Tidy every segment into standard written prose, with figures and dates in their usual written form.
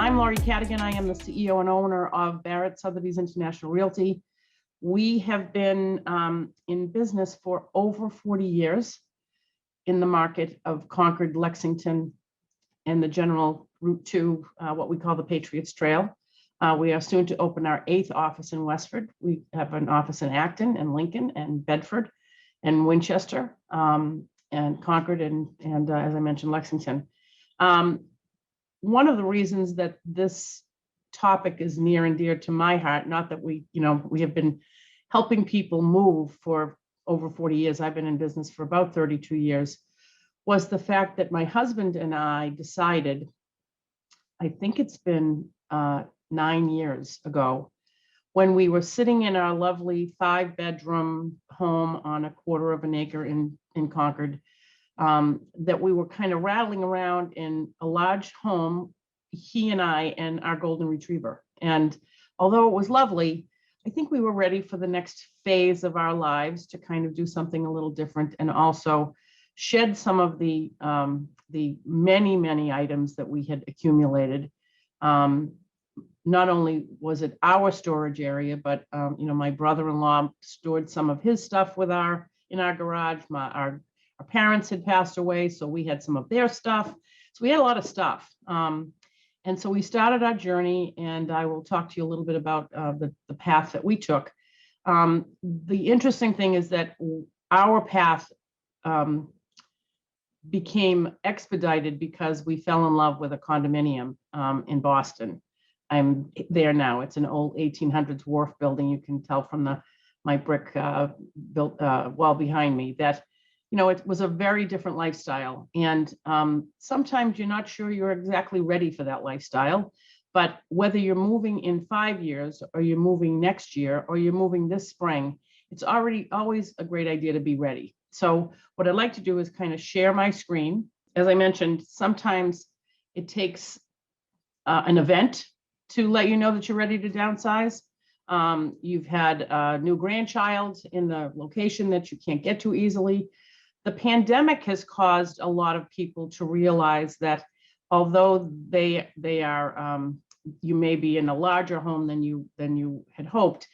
I'm Laurie Cadigan. I am the CEO and owner of Barrett, Sotheby's International Realty. We have been in business for over 40 years in the market of Concord, Lexington, and the general route to what we call the Patriots Trail. We are soon to open our 8th office in Westford. We have an office in Acton and Lincoln and Bedford and Winchester and Concord and as I mentioned, Lexington. One of the reasons that this topic is near and dear to my heart, not that we have been helping people move for over 40 years. I've been in business for about 32 years, was the fact that my husband and I decided, I think it's been 9 years ago, when we were sitting in our lovely 5-bedroom home on a quarter of an acre in Concord, that we were kind of rattling around in a large home, he and I and our golden retriever. And although it was lovely, I think we were ready for the next phase of our lives to kind of do something a little different and also shed some of the many, many items that we had accumulated. Not only was it our storage area, but my brother-in-law stored some of his stuff in our garage. Our parents had passed away, so we had some of their stuff. So we had a lot of stuff. And so we started our journey, and I will talk to you a little bit about the path that we took. The interesting thing is that our path became expedited because we fell in love with a condominium in Boston. I'm there now. It's an old 1800s wharf building. You can tell from my brick built wall behind me that it was a very different lifestyle. And sometimes you're not sure you're exactly ready for that lifestyle. But whether you're moving in 5 years or you're moving next year or you're moving this spring, it's always a great idea to be ready. So what I'd like to do is kind of share my screen. As I mentioned, sometimes it takes an event to let you know that you're ready to downsize. You've had a new grandchild in the location that you can't get to easily. The pandemic has caused a lot of people to realize that although they are, you may be in a larger home than you had hoped,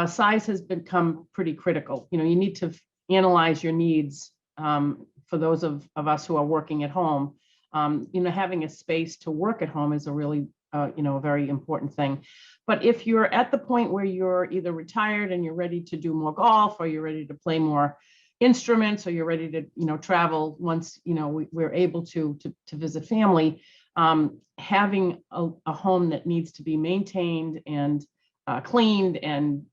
size has become pretty critical. You need to analyze your needs. For those of us who are working at home, having a space to work at home is a really, a very important thing. But if you're at the point where you're either retired and you're ready to do more golf, or you're ready to play more instruments, or you're ready to travel once we're able to visit family, having a home that needs to be maintained and cleaned and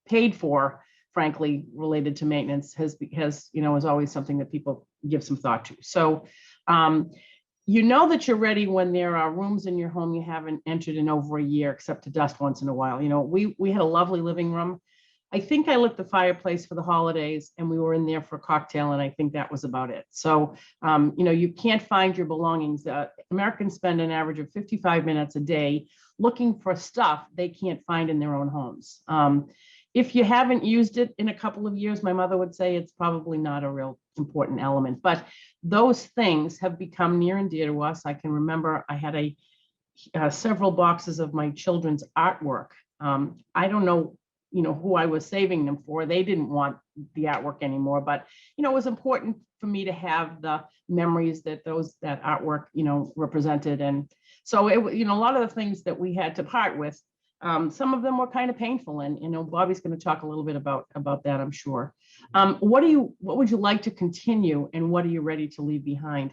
paid for, frankly, related to maintenance is always something that people give some thought to. So that you're ready when there are rooms in your home you haven't entered in over a year, except to dust once in a while. We had a lovely living room. I think I lit the fireplace for the holidays and we were in there for a cocktail, and I think that was about it. So, you can't find your belongings. Americans spend an average of 55 minutes a day looking for stuff they can't find in their own homes. If you haven't used it in a couple of years, my mother would say it's probably not a real important element, but those things have become near and dear to us. I can remember I had several boxes of my children's artwork. I don't know who I was saving them for. They didn't want the artwork anymore, but, it was important for me to have the memories that that artwork, represented. And so a lot of the things that we had to part with, some of them were kind of painful. And, Bobbie's going to talk a little bit about that, I'm sure. What would you like to continue, and what are you ready to leave behind?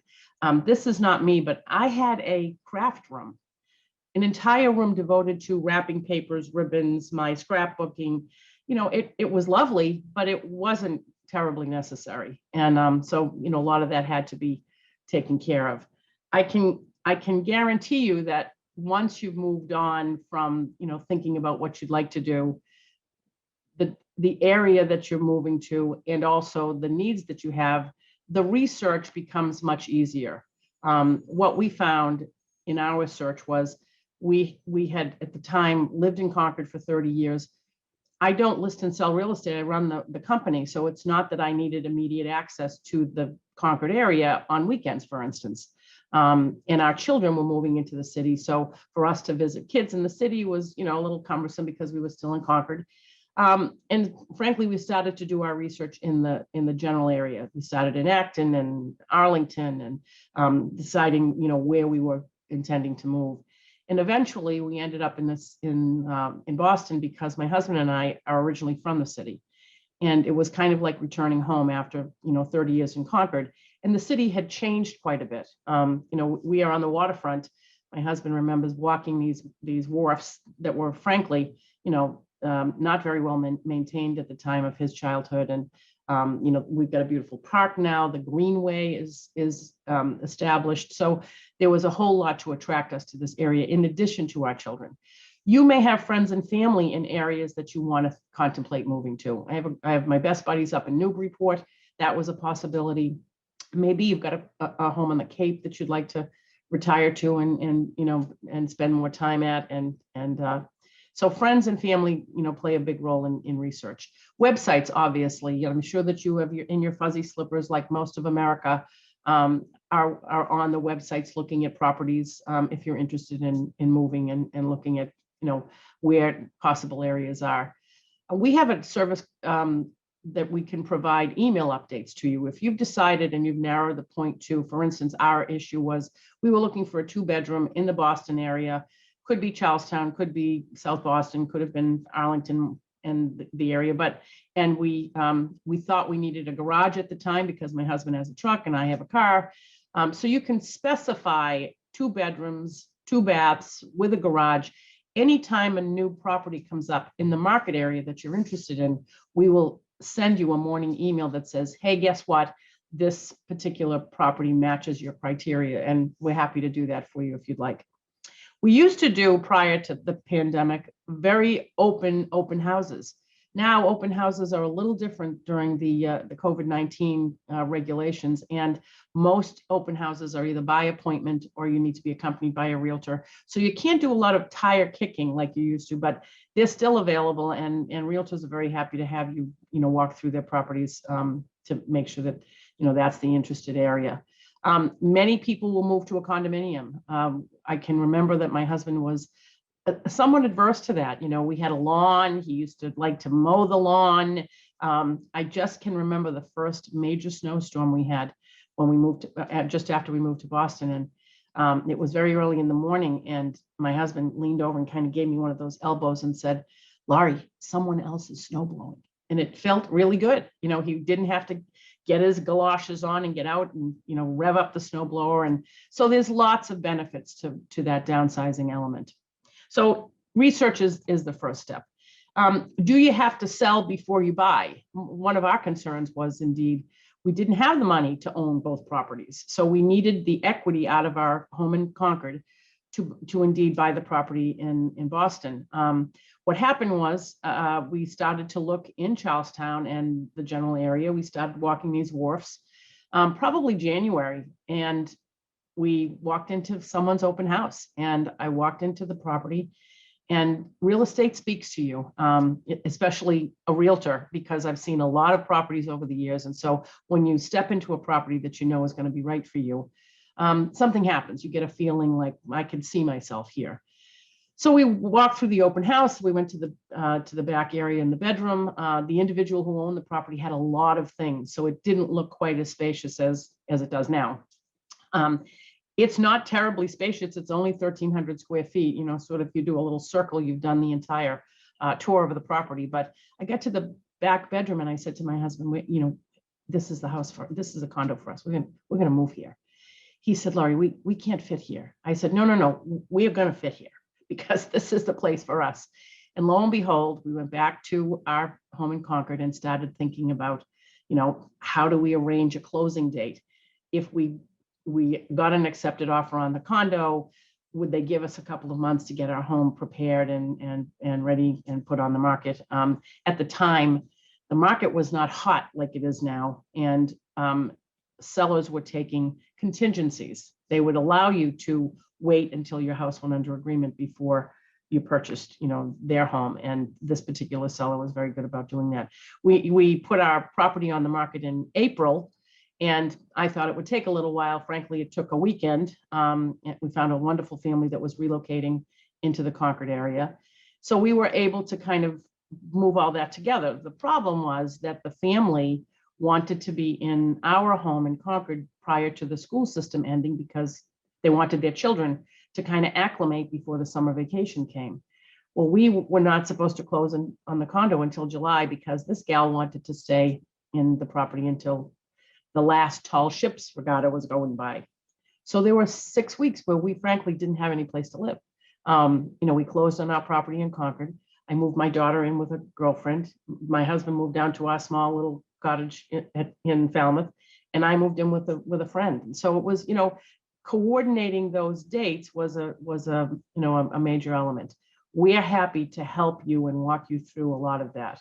This is not me, but I had a craft room. An entire room devoted to wrapping papers, ribbons, my scrapbooking. It was lovely, but it wasn't terribly necessary. And so, a lot of that had to be taken care of. I can guarantee you that once you've moved on from, thinking about what you'd like to do, the area that you're moving to, and also the needs that you have, the research becomes much easier. What we found in our search was, we had at the time lived in Concord for 30 years. I don't list and sell real estate. I run the company. So it's not that I needed immediate access to the Concord area on weekends, for instance. And our children were moving into the city. So for us to visit kids in the city was, a little cumbersome because we were still in Concord. And frankly, we started to do our research in the general area. We started in Acton and Arlington and deciding, where we were intending to move. And eventually we ended up in Boston because my husband and I are originally from the city. And it was kind of like returning home after, 30 years in Concord. And the city had changed quite a bit. We are on the waterfront. My husband remembers walking these wharfs that were frankly, not very well maintained at the time of his childhood. And, we've got a beautiful park now. The Greenway is established. So there was a whole lot to attract us to this area in addition to our children. You may have friends and family in areas that you want to contemplate moving to. I have my best buddies up in Newburyport. That was a possibility. Maybe you've got a home on the Cape that you'd like to retire to and spend more time at. So friends and family, play a big role in research. Websites, obviously, I'm sure that you have in your fuzzy slippers, like most of America, are on the websites looking at properties if you're interested in moving and looking at, where possible areas are. We have a service that we can provide email updates to you. If you've decided and you've narrowed the point to, for instance, our issue was we were looking for a 2-bedroom in the Boston area, could be Charlestown, could be South Boston, could have been Arlington and the area, and we thought we needed a garage at the time because my husband has a truck and I have a car. So you can specify 2 bedrooms, 2 baths with a garage. Anytime a new property comes up in the market area that you're interested in, we will send you a morning email that says, hey, guess what? This particular property matches your criteria. And we're happy to do that for you if you'd like. We used to do, prior to the pandemic, very open houses. Now, open houses are a little different during the COVID-19 regulations, and most open houses are either by appointment or you need to be accompanied by a realtor. So you can't do a lot of tire kicking like you used to, but they're still available, and realtors are very happy to have you, walk through their properties to make sure that, that's the interested area. Many people will move to a condominium. I can remember that my husband was somewhat adverse to that. We had a lawn. He used to like to mow the lawn. I just can remember the first major snowstorm we had when we moved, just after we moved to Boston. And it was very early in the morning. And my husband leaned over and kind of gave me one of those elbows and said, Laurie, someone else is snow blowing. And it felt really good. He didn't have to get his galoshes on and get out and, rev up the snowblower. And so there's lots of benefits to that downsizing element. So research is the first step. Do you have to sell before you buy? One of our concerns was, indeed, we didn't have the money to own both properties. So we needed the equity out of our home in Concord to indeed buy the property in Boston. What happened was we started to look in Charlestown and the general area. We started walking these wharfs, probably January, and we walked into someone's open house, and I walked into the property. And real estate speaks to you, especially a realtor, because I've seen a lot of properties over the years. And so when you step into a property that you know is going to be right for you, something happens. You get a feeling like, I can see myself here. So we walked through the open house. We went to the back area in the bedroom. The individual who owned the property had a lot of things, so it didn't look quite as spacious as it does now. It's not terribly spacious. It's only 1,300 square feet. Sort of if you do a little circle, you've done the entire tour of the property. But I got to the back bedroom and I said to my husband, this is the house this is a condo for us. We're gonna move here. He said, Laurie, we can't fit here. I said, no, we are gonna fit here, because this is the place for us. And lo and behold, we went back to our home in Concord and started thinking about, how do we arrange a closing date? If we got an accepted offer on the condo, would they give us a couple of months to get our home prepared and ready and put on the market? At the time, the market was not hot like it is now, and sellers were taking contingencies. They would allow you to wait until your house went under agreement before you purchased, their home. And this particular seller was very good about doing that. We put our property on the market in April, and I thought it would take a little while. Frankly, it took a weekend. We found a wonderful family that was relocating into the Concord area. So we were able to kind of move all that together. The problem was that the family wanted to be in our home in Concord prior to the school system ending, because they wanted their children to kind of acclimate before the summer vacation came. Well, we were not supposed to close on the condo until July, because this gal wanted to stay in the property until the last tall ships regatta was going by. So there were 6 weeks where we frankly didn't have any place to live. We closed on our property in Concord. I moved my daughter in with a girlfriend. My husband moved down to our small little cottage in Falmouth, and I moved in with a friend. And so it was, coordinating those dates was a major element. We are happy to help you and walk you through a lot of that.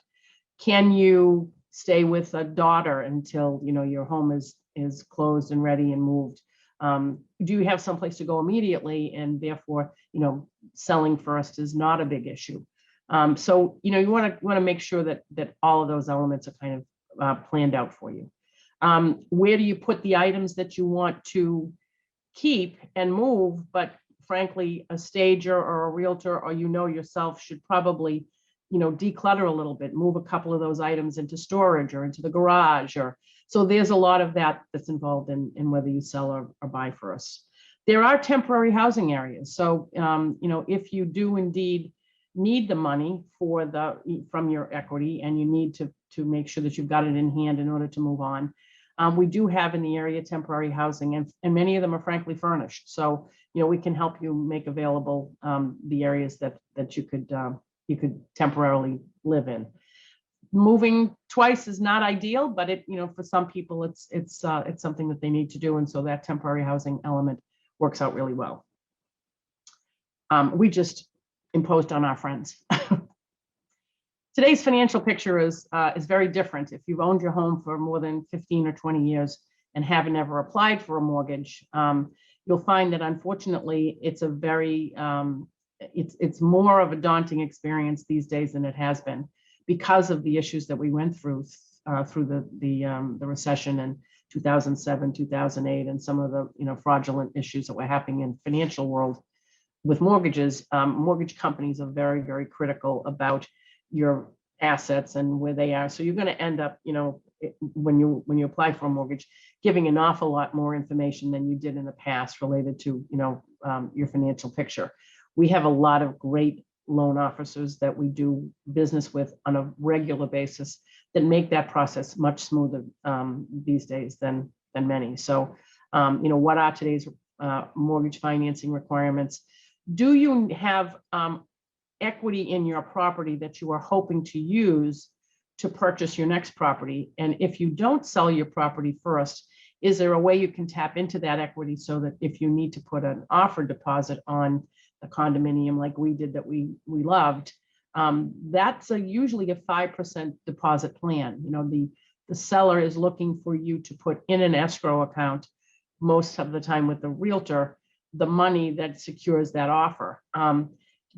Can you stay with a daughter until your home is closed and ready and moved? Do you have someplace to go immediately, and therefore selling first is not a big issue? So you want to make sure that all of those elements are kind of planned out for you. Where do you put the items that you want to keep and move? But frankly, a stager or a realtor or yourself should probably declutter a little bit, move a couple of those items into storage or into the garage. So there's a lot of that that's involved in whether you sell or buy first. There are temporary housing areas. So if you do indeed need the money from your equity, and you need to make sure that you've got it in hand in order to move on, we do have in the area temporary housing, and many of them are frankly furnished. So we can help you make available the areas that you could temporarily live in. Moving twice is not ideal, but for some people it's something that they need to do, and so that temporary housing element works out really well. We just imposed on our friends. Today's financial picture is very different. If you've owned your home for more than 15 or 20 years and haven't ever applied for a mortgage, you'll find that unfortunately it's a very it's more of a daunting experience these days than it has been, because of the issues that we went through the recession in 2007, 2008, and some of the fraudulent issues that were happening in the financial world with mortgages. Mortgage companies are very, very critical about your assets and where they are. So you're going to end up, when you apply for a mortgage, giving an awful lot more information than you did in the past related to, your financial picture. We have a lot of great loan officers that we do business with on a regular basis that make that process much smoother these days than many. So, what are today's mortgage financing requirements? Do you have equity in your property that you are hoping to use to purchase your next property? And if you don't sell your property first, is there a way you can tap into that equity so that if you need to put an offer deposit on a condominium like we did that we loved, that's usually a 5% deposit plan. The seller is looking for you to put in an escrow account most of the time with the realtor the money that secures that offer.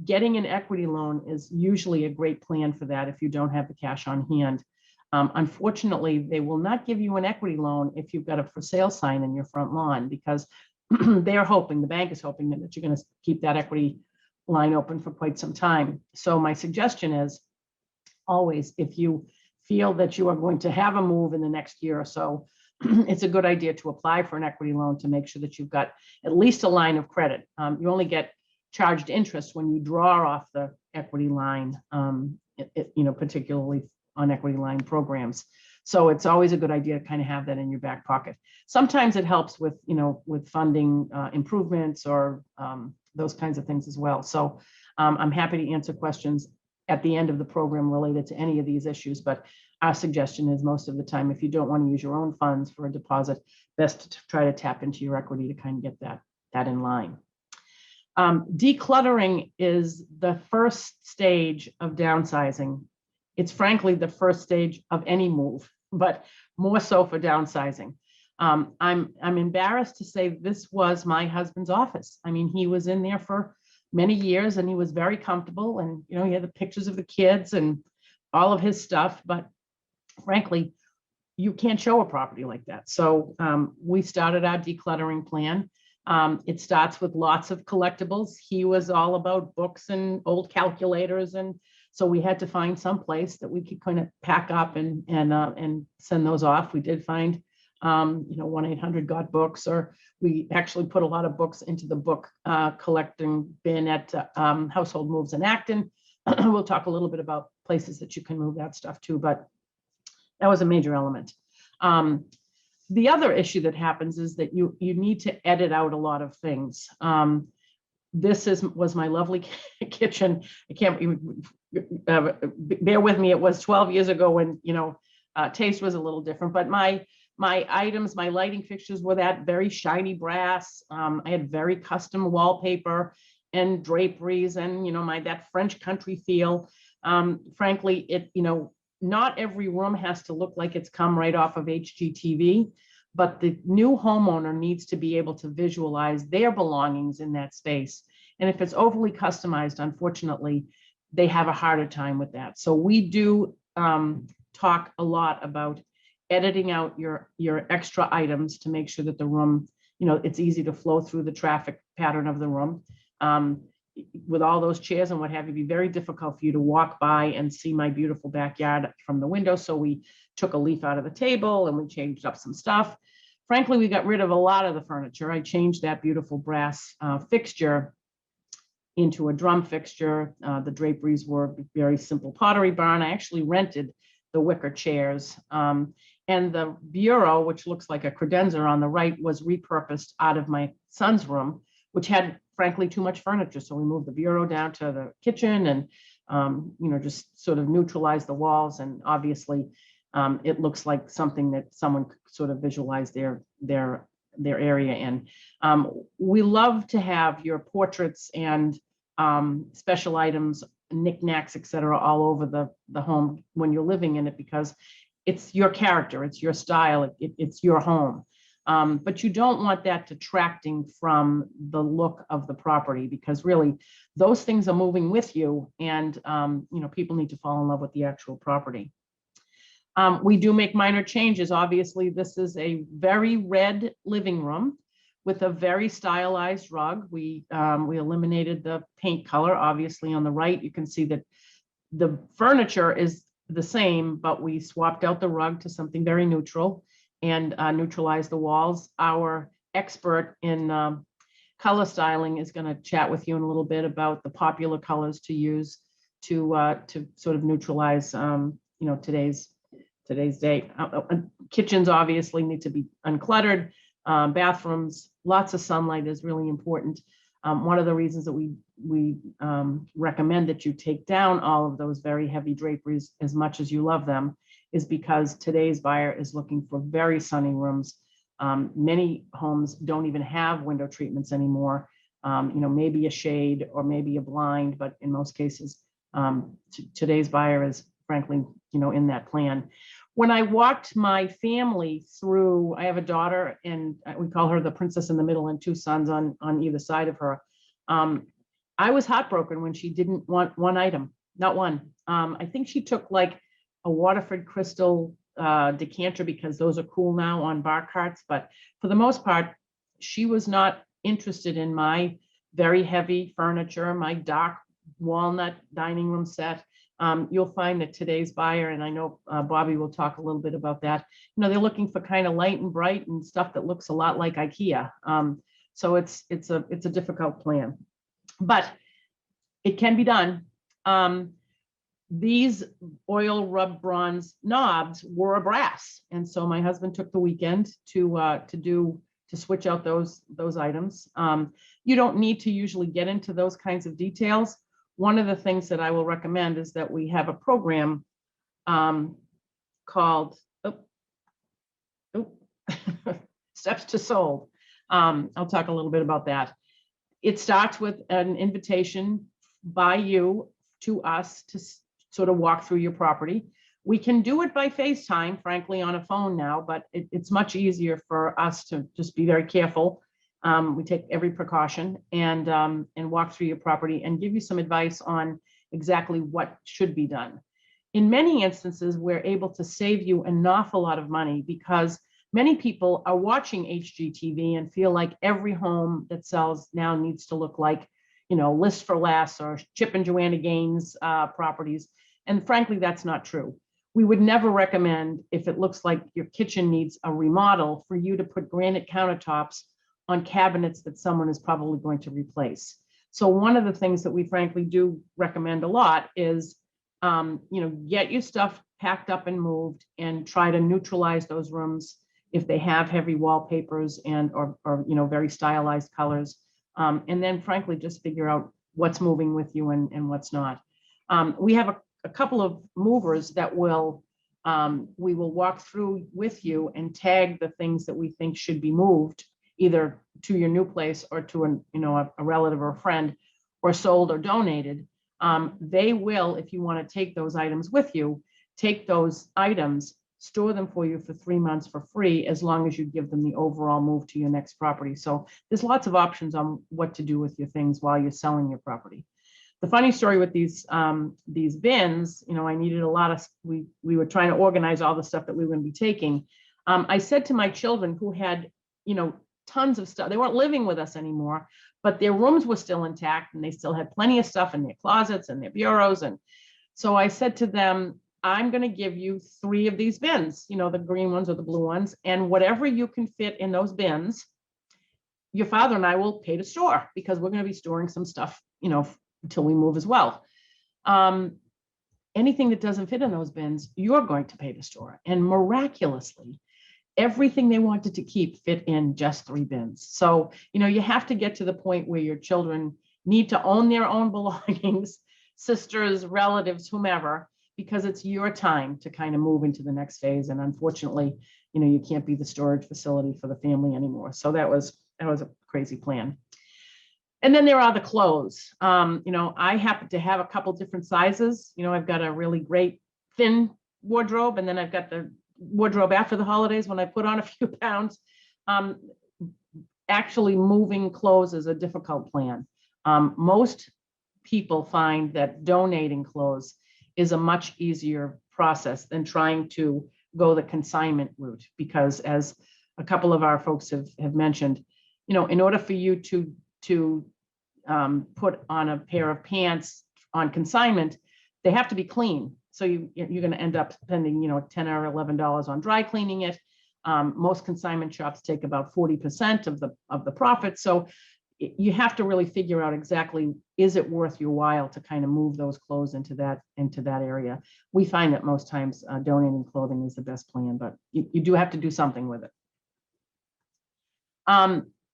Getting an equity loan is usually a great plan for that if you don't have the cash on hand. Unfortunately, they will not give you an equity loan if you've got a for sale sign in your front lawn, because the bank is hoping that you're going to keep that equity line open for quite some time. So my suggestion is always, if you feel that you are going to have a move in the next year or so, it's a good idea to apply for an equity loan to make sure that you've got at least a line of credit. You only get charged interest when you draw off the equity line, particularly on equity line programs. So it's always a good idea to kind of have that in your back pocket. Sometimes it helps with funding improvements or those kinds of things as well. So I'm happy to answer questions at the end of the program related to any of these issues, but our suggestion is most of the time, if you don't want to use your own funds for a deposit, best to try to tap into your equity to kind of get that in line. Decluttering is the first stage of downsizing. It's frankly the first stage of any move, but more so for downsizing. I'm embarrassed to say this was my husband's office. I mean, he was in there for many years, and he was very comfortable. And, you know, he had the pictures of the kids and all of his stuff. But frankly, you can't show a property like that. So we started our decluttering plan. It starts with lots of collectibles. He was all about books and old calculators. And so we had to find some place that we could kind of pack up and send those off. We did find, you know, 1-800-GOT-BOOKS, or we actually put a lot of books into the book collecting bin at Household Moves in Acton. We'll talk a little bit about places that you can move that stuff to, but that was a major element. The other issue that happens is that you need to edit out a lot of things. This was my lovely kitchen. I can't even bear with me. It was 12 years ago when, you know, taste was a little different, but my items, my lighting fixtures were that very shiny brass. I had very custom wallpaper and draperies and, you know, that French country feel. Frankly, you know, not every room has to look like it's come right off of HGTV, but the new homeowner needs to be able to visualize their belongings in that space. And if it's overly customized, unfortunately, they have a harder time with that. So we do talk a lot about editing out your extra items to make sure that the room, you know, it's easy to flow through the traffic pattern of the room. With all those chairs and what have you, it'd be very difficult for you to walk by and see my beautiful backyard from the window. So we took a leaf out of the table and we changed up some stuff. Frankly, we got rid of a lot of the furniture. I changed that beautiful brass fixture into a drum fixture. The draperies were very simple Pottery Barn. I actually rented the wicker chairs. And the bureau, which looks like a credenza on the right, was repurposed out of my son's room, which had, frankly, too much furniture. So we moved the bureau down to the kitchen and, you know, just sort of neutralize the walls. And obviously, it looks like something that someone could sort of visualize their area in. We love to have your portraits and special items, knickknacks, et cetera, all over the home when you're living in it, because it's your character, it's your style, it's your home. But you don't want that detracting from the look of the property, because really those things are moving with you, and you know, people need to fall in love with the actual property. We do make minor changes. Obviously, this is a very red living room with a very stylized rug. We eliminated the paint color. Obviously, on the right, you can see that the furniture is the same, but we swapped out the rug to something very neutral and neutralize the walls. Our expert in color styling is going to chat with you in a little bit about the popular colors to use to sort of neutralize, you know, today's day. Kitchens obviously need to be uncluttered. Bathrooms, lots of sunlight is really important. One of the reasons that we recommend that you take down all of those very heavy draperies as much as you love them is because today's buyer is looking for very sunny rooms. Many homes don't even have window treatments anymore. You know, maybe a shade or maybe a blind, but in most cases, today's buyer is frankly, you know, in that plan. When I walked my family through, I have a daughter and we call her the princess in the middle and two sons on either side of her. I was heartbroken when she didn't want one item, not one. I think she took like a Waterford crystal decanter because those are cool now on bar carts. But for the most part, she was not interested in my very heavy furniture, my dark walnut dining room set. You'll find that today's buyer, and I know Bobbie will talk a little bit about that, you know, they're looking for kind of light and bright and stuff that looks a lot like IKEA. So it's a difficult plan, but it can be done. These oil rub bronze knobs were a brass, and so my husband took the weekend to switch out those items. You don't need to usually get into those kinds of details. One of the things that I will recommend is that we have a program called Steps to Sold. I'll talk a little bit about that. It starts with an invitation by you to us to sort of walk through your property. We can do it by FaceTime, frankly, on a phone now, but it's much easier for us to just be very careful We take every precaution and walk through your property and give you some advice on exactly what should be done. In many instances, we're able to save you an awful lot of money because many people are watching HGTV and feel like every home that sells now needs to look like, List for Less or Chip and Joanna Gaines properties. And frankly, that's not true. We would never recommend, if it looks like your kitchen needs a remodel, for you to put granite countertops on cabinets that someone is probably going to replace. So one of the things that we frankly do recommend a lot is, get your stuff packed up and moved and try to neutralize those rooms if they have heavy wallpapers or very stylized colors. And then frankly, just figure out what's moving with you and what's not. We have a couple of movers that we will walk through with you and tag the things that we think should be moved, either to your new place or to a relative or a friend, or sold or donated. They will, if you want to take those items with you, take those items, store them for you for 3 months for free, as long as you give them the overall move to your next property. So there's lots of options on what to do with your things while you're selling your property. The funny story with these bins, I needed a lot of, we were trying to organize all the stuff that we were going to be taking. I said to my children who had, tons of stuff, they weren't living with us anymore, but their rooms were still intact and they still had plenty of stuff in their closets and their bureaus. And so I said to them, I'm going to give you 3 of these bins, the green ones or the blue ones, and whatever you can fit in those bins, your father and I will pay to store, because we're going to be storing some stuff, until we move as well. Anything that doesn't fit in those bins, you're going to pay to store. And miraculously, everything they wanted to keep fit in just 3 bins. So, you have to get to the point where your children need to own their own belongings, sisters, relatives, whomever, because it's your time to kind of move into the next phase. And unfortunately, you can't be the storage facility for the family anymore. So that was a crazy plan. And then there are the clothes. I happen to have a couple different sizes. I've got a really great thin wardrobe, and then I've got the wardrobe after the holidays when I put on a few pounds. Actually, moving clothes is a difficult plan. Most people find that donating clothes is a much easier process than trying to go the consignment route, because as a couple of our folks have mentioned, in order for you to put on a pair of pants on consignment, they have to be clean. So you're going to end up spending, $10 or $11 on dry cleaning it. Most consignment shops take about 40% of the profit. So you have to really figure out exactly, is it worth your while to kind of move those clothes into that area? We find that most times donating clothing is the best plan, but you do have to do something with it.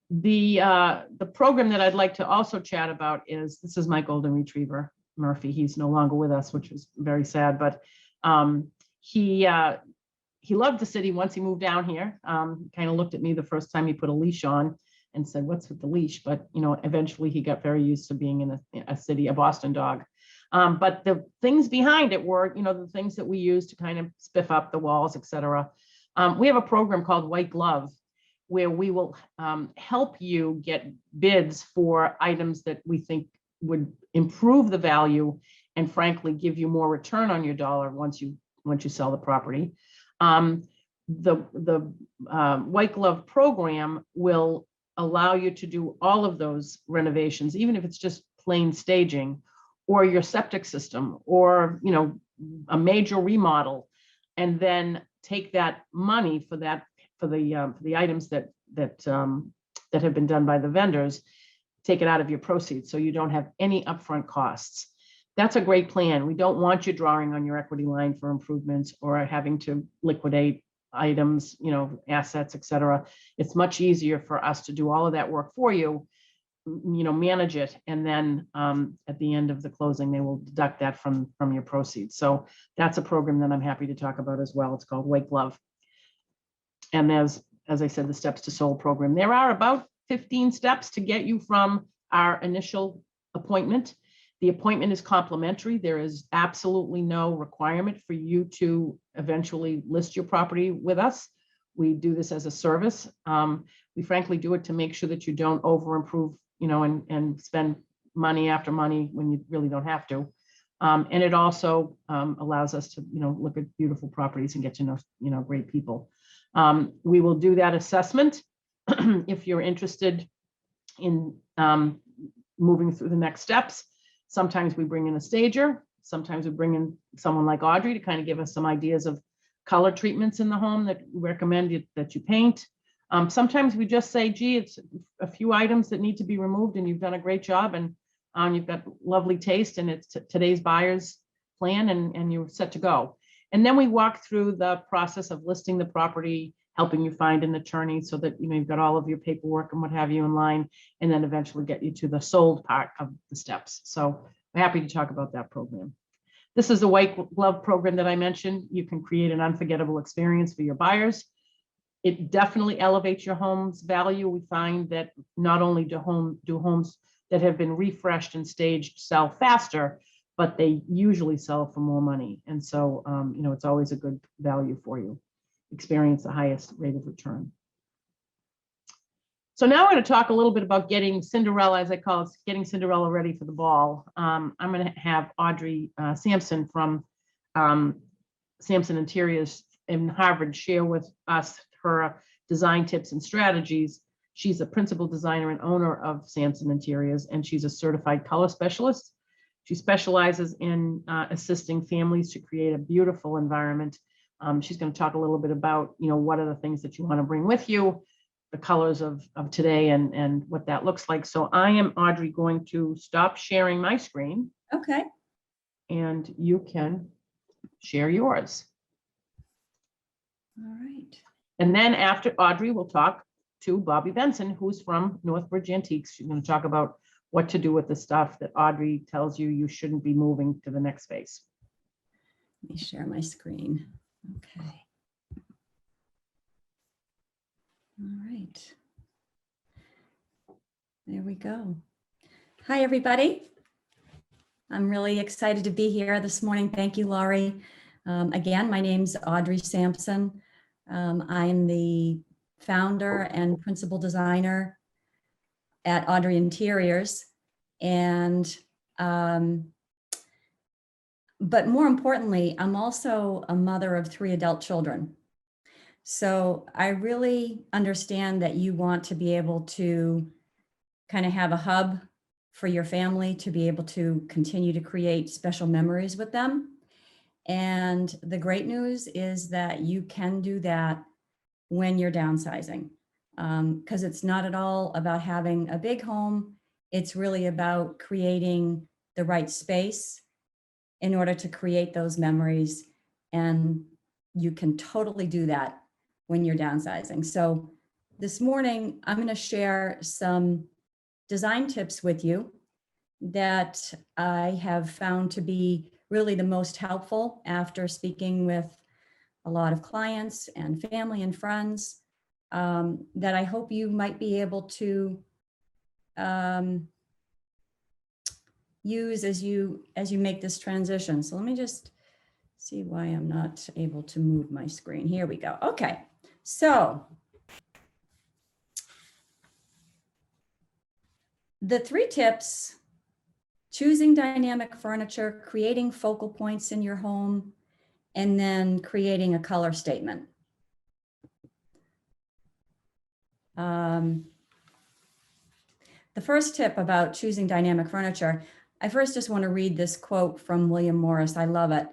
The program that I'd like to also chat about is, this is my golden retriever, Murphy. He's no longer with us, which is very sad, but he loved the city once he moved down here. Kind of looked at me the first time he put a leash on and said, "What's with the leash?" But eventually he got very used to being in a city, a Boston dog. But the things behind it were, the things that we use to kind of spiff up the walls, etc. We have a program called White Glove, where we will help you get bids for items that we think would improve the value and frankly give you more return on your dollar once you sell the property. The White Glove program will allow you to do all of those renovations, even if it's just plain staging or your septic system or a major remodel, and then take that money for the items that have been done by the vendors, take it out of your proceeds so you don't have any upfront costs. That's a great plan. We don't want you drawing on your equity line for improvements or having to liquidate items, assets, etc. It's much easier for us to do all of that work for you, manage it, and then at the end of the closing, they will deduct that from your proceeds. So that's a program that I'm happy to talk about as well. It's called White Glove. And as I said, the Steps to Sold program. There are about 15 steps to get you from our initial appointment. The appointment is complimentary. There is absolutely no requirement for you to eventually list your property with us. We do this as a service. We frankly do it to make sure that you don't over improve, and spend money after money when you really don't have to. And it also allows us to, look at beautiful properties and get to know, great people. We will do that assessment if you're interested in moving through the next steps. Sometimes we bring in a stager. Sometimes we bring in someone like Audrey to kind of give us some ideas of color treatments in the home that we recommend that you paint. Sometimes we just say, gee, it's a few items that need to be removed and you've done a great job, and you've got lovely taste, and it's today's buyer's plan, and you're set to go. And then we walk through the process of listing the property, helping you find an attorney so that you've got all of your paperwork and what have you in line, and then eventually get you to the sold part of the steps. So I'm happy to talk about that program. This is the white glove program that I mentioned. You can create an unforgettable experience for your buyers. It definitely elevates your home's value. We find that not only do homes that have been refreshed and staged sell faster, but they usually sell for more money. And so, it's always a good value for you. Experience the highest rate of return. So now I'm going to talk a little bit about getting Cinderella, as I call it, getting Cinderella ready for the ball. I'm going to have Audrey Sampson from Sampson Interiors in Harvard share with us her design tips and strategies. She's a principal designer and owner of Sampson Interiors, and she's a certified color specialist. She specializes in assisting families to create a beautiful environment. She's going to talk a little bit about, what are the things that you want to bring with you, the colors of today, and what that looks like. So I am, Audrey, going to stop sharing my screen. Okay. And you can share yours. All right. And then after Audrey, we'll talk to Bobbie Benson, who's from Northbridge Antiques. She's going to talk about what to do with the stuff that Audrey tells you shouldn't be moving to the next phase. Let me share my screen. Okay. All right. There we go. Hi, everybody. I'm really excited to be here this morning. Thank you, Laurie. Again, my name's Audrey Sampson. I'm the founder and principal designer at Audrey Interiors. And, but more importantly, I'm also a mother of 3 adult children. So I really understand that you want to be able to kind of have a hub for your family to be able to continue to create special memories with them. And the great news is that you can do that when you're downsizing, because it's not at all about having a big home. It's really about creating the right space in order to create those memories. And you can totally do that when you're downsizing. So this morning, I'm going to share some design tips with you that I have found to be really the most helpful after speaking with a lot of clients and family and friends, that I hope you might be able to use as you make this transition. So let me just see why I'm not able to move my screen. Here we go. Okay, so the 3 tips: choosing dynamic furniture, creating focal points in your home, and then creating a color statement. The first tip about choosing dynamic furniture, I first just want to read this quote from William Morris. I love it.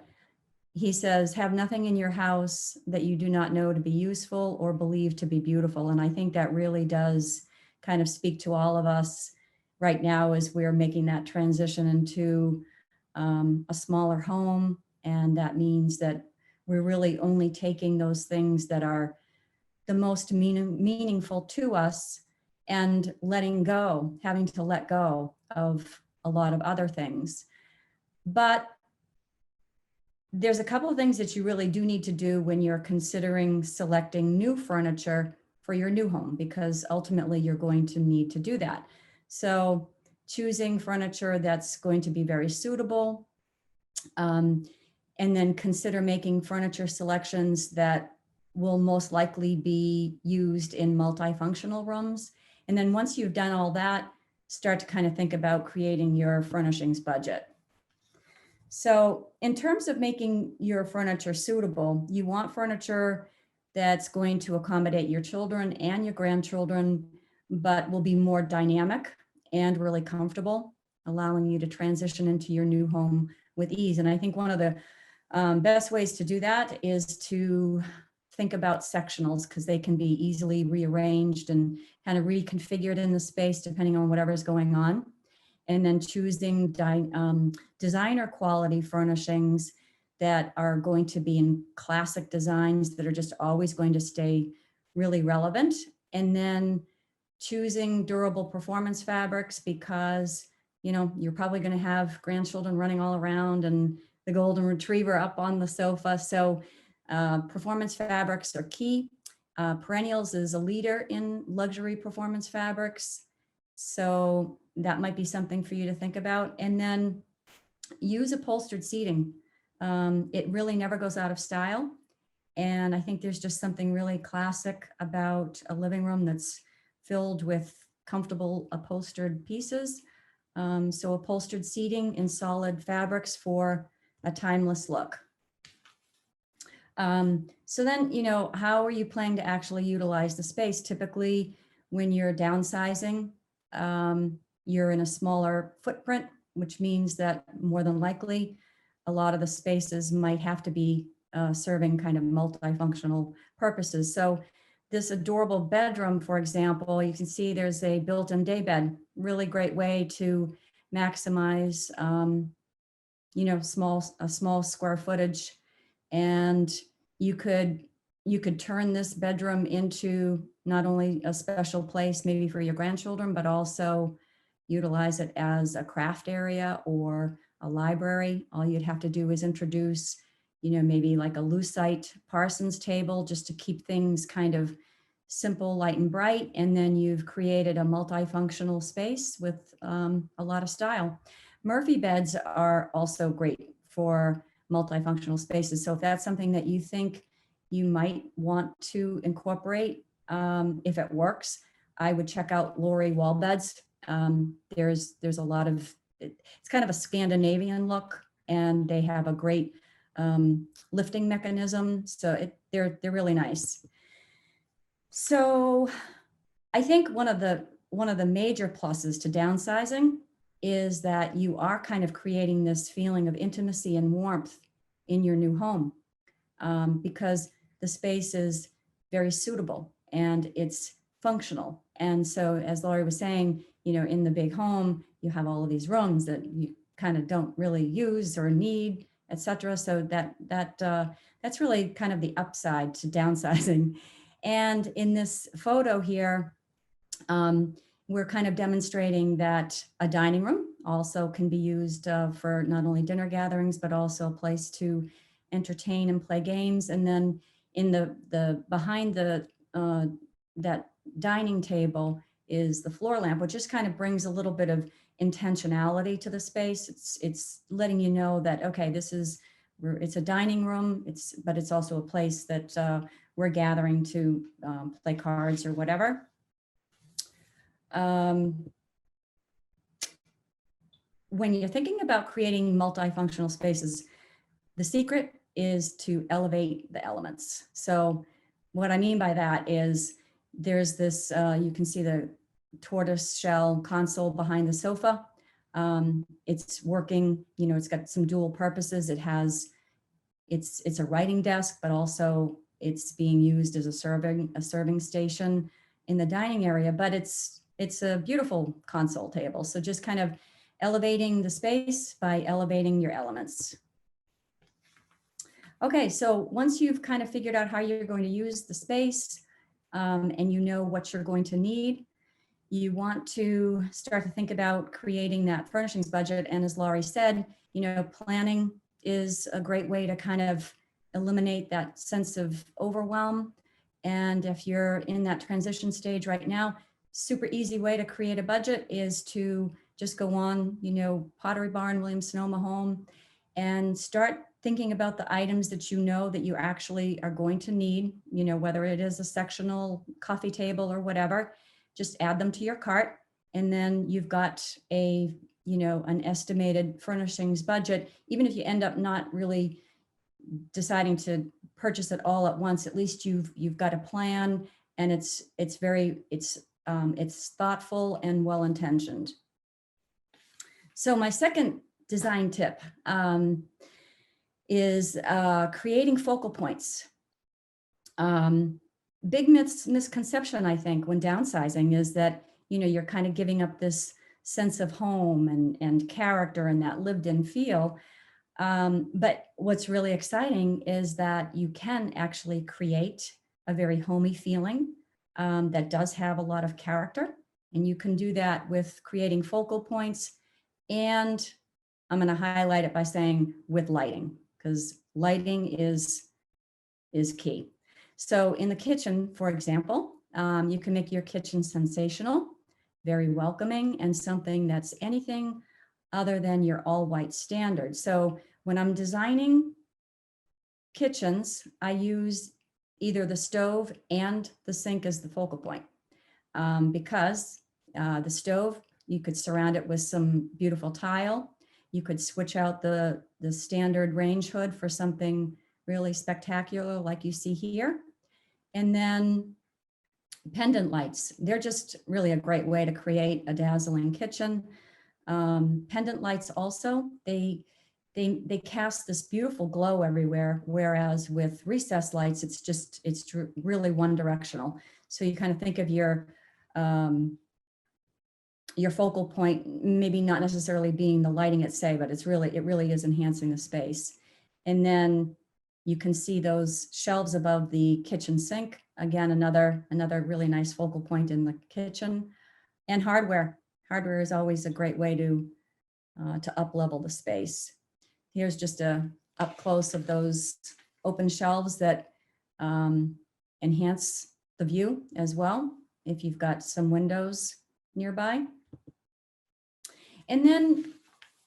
He says, "Have nothing in your house that you do not know to be useful or believe to be beautiful." And I think that really does kind of speak to all of us right now as we're making that transition into a smaller home. And that means that we're really only taking those things that are the most meaningful to us and letting go, having to let go of a lot of other things. But there's a couple of things that you really do need to do when you're considering selecting new furniture for your new home, because ultimately you're going to need to do that. So choosing furniture that's going to be very suitable, and then consider making furniture selections that will most likely be used in multifunctional rooms. And then once you've done all that, start to kind of think about creating your furnishings budget. So in terms of making your furniture suitable, you want furniture that's going to accommodate your children and your grandchildren, but will be more dynamic and really comfortable, allowing you to transition into your new home with ease. And I think one of the best ways to do that is to think about sectionals, because they can be easily rearranged and kind of reconfigured in the space depending on whatever is going on. And then choosing designer quality furnishings that are going to be in classic designs that are just always going to stay really relevant. And then choosing durable performance fabrics, because you're probably going to have grandchildren running all around and the golden retriever up on the sofa. So performance fabrics are key. Perennials is a leader in luxury performance fabrics. So that might be something for you to think about. And then use upholstered seating. It really never goes out of style. And I think there's just something really classic about a living room that's filled with comfortable upholstered pieces. So upholstered seating in solid fabrics for a timeless look. So then, how are you planning to actually utilize the space? Typically, when you're downsizing, you're in a smaller footprint, which means that more than likely, a lot of the spaces might have to be serving kind of multifunctional purposes. So this adorable bedroom, for example, you can see there's a built-in day bed, really great way to maximize, a small square footage. And you could turn this bedroom into not only a special place maybe for your grandchildren, but also utilize it as a craft area or a library. All you'd have to do is introduce, maybe like a lucite Parsons table, just to keep things kind of simple, light and bright. And then you've created a multifunctional space with a lot of style. Murphy beds are also great for multifunctional spaces. So if that's something that you think you might want to incorporate, if it works, I would check out Laurie wall beds. There's a lot of, it's kind of a Scandinavian look, and they have a great lifting mechanism. So they're really nice. So I think one of the major pluses to downsizing is that you are kind of creating this feeling of intimacy and warmth in your new home, because the space is very suitable and it's functional. And so, as Laurie was saying, in the big home, you have all of these rooms that you kind of don't really use or need, etc. So that's really kind of the upside to downsizing. And in this photo here, we're kind of demonstrating that a dining room also can be used for not only dinner gatherings, but also a place to entertain and play games. And then in the behind that dining table is the floor lamp, which just kind of brings a little bit of intentionality to the space. It's letting you know that, okay, it's a dining room, but it's also a place that we're gathering to play cards or whatever. When you're thinking about creating multifunctional spaces, the secret is to elevate the elements. So what I mean by that is there's this, you can see the tortoise shell console behind the sofa. It's working, it's got some dual purposes. It's a writing desk, but also it's being used as a serving station in the dining area, but it's a beautiful console table. So just kind of elevating the space by elevating your elements. Okay, so once you've kind of figured out how you're going to use the space, and you know what you're going to need, you want to start to think about creating that furnishings budget. And as Laurie said, planning is a great way to kind of eliminate that sense of overwhelm. And if you're in that transition stage right now, super easy way to create a budget is to just go on, Pottery Barn, Williams Sonoma Home, and start thinking about the items that you know that you actually are going to need, whether it is a sectional coffee table or whatever, just add them to your cart. And then you've got an estimated furnishings budget. Even if you end up not really deciding to purchase it all at once, at least you've got a plan, and it's thoughtful and well-intentioned. So my second design tip is creating focal points. Big misconception, I think, when downsizing is that, you're kind of giving up this sense of home and character and that lived in feel. But what's really exciting is that you can actually create a very homey feeling that does have a lot of character. And you can do that with creating focal points. And I'm going to highlight it by saying with lighting, because lighting is key. So in the kitchen, for example, you can make your kitchen sensational, very welcoming, and something that's anything other than your all white standard. So when I'm designing kitchens, I use either the stove and the sink as the focal point, because the stove, you could surround it with some beautiful tile. You could switch out the standard range hood for something really spectacular like you see here. And then pendant lights, they're just really a great way to create a dazzling kitchen. Pendant lights also, they cast this beautiful glow everywhere, whereas with recessed lights, it's really one directional. So you kind of think of your focal point, maybe not necessarily being the lighting itself, but it really is enhancing the space. And then you can see those shelves above the kitchen sink. Again, another really nice focal point in the kitchen. And hardware. Hardware is always a great way to up level the space. Here's just a up close of those open shelves that enhance the view as well, if you've got some windows nearby. And then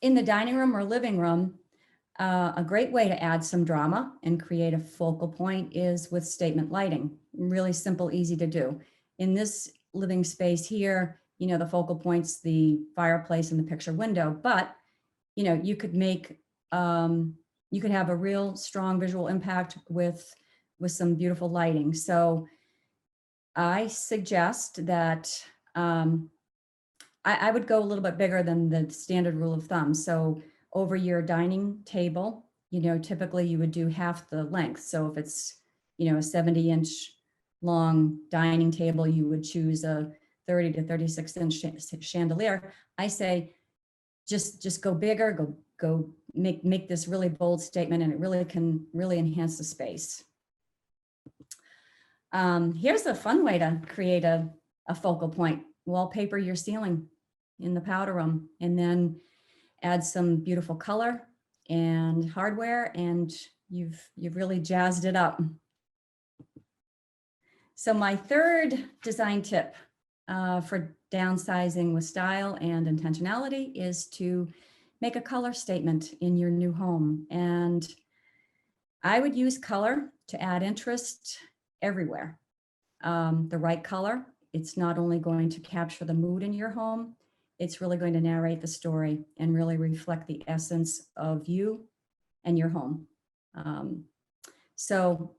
in the dining room or living room, a great way to add some drama and create a focal point is with statement lighting. Really simple, easy to do. In this living space here, the focal point's the fireplace and the picture window, but you could make, you could have a real strong visual impact with some beautiful lighting. So I suggest that I would go a little bit bigger than the standard rule of thumb. So over your dining table, typically you would do half the length. So if it's, a 70-inch long dining table, you would choose a 30 to 36-inch chandelier. I say, just go bigger, go make this really bold statement, and it really can enhance the space. Here's a fun way to create a focal point. Wallpaper your ceiling in the powder room, and then add some beautiful color and hardware, and you've really jazzed it up. So my third design tip for downsizing with style and intentionality is to make a color statement in your new home. And I would use color to add interest everywhere. The right color, it's not only going to capture the mood in your home, it's really going to narrate the story and really reflect the essence of you and your home. So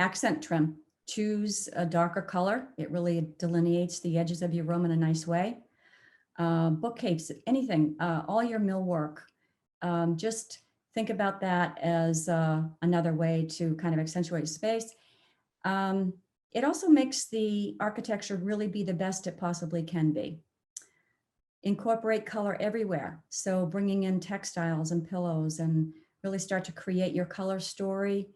accent trim, choose a darker color. It really delineates the edges of your room in a nice way. Bookcases, anything, all your millwork. Just think about that as another way to kind of accentuate space. It also makes the architecture really be the best it possibly can be. Incorporate color everywhere. So bringing in textiles and pillows, and really start to create your color story,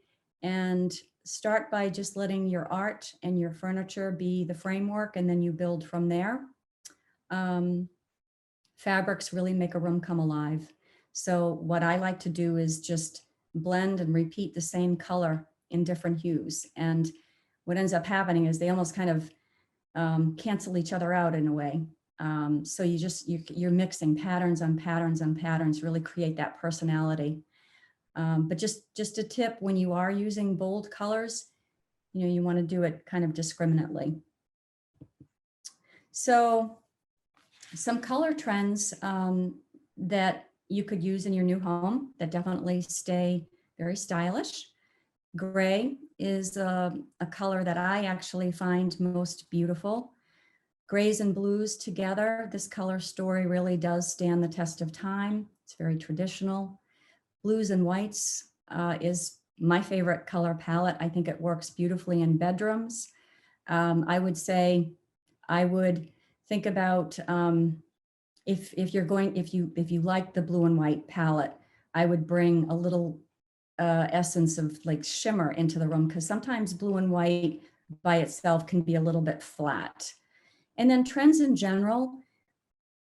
and start by just letting your art and your furniture be the framework, and then you build from there. Fabrics really make a room come alive. So what I like to do is just blend and repeat the same color in different hues. And what ends up happening is they almost kind of cancel each other out in a way. So you're mixing patterns on patterns on patterns, really create that personality. But just a tip, when you are using bold colors, you want to do it kind of discriminately. So some color trends that you could use in your new home that definitely stay very stylish. Gray is a color that I actually find most beautiful. Grays and blues together, this color story really does stand the test of time. It's very traditional. Blues and whites is my favorite color palette. I think it works beautifully in bedrooms. I would say I would think about if you like the blue and white palette, I would bring a little essence of like shimmer into the room, because sometimes blue and white by itself can be a little bit flat. And then trends in general,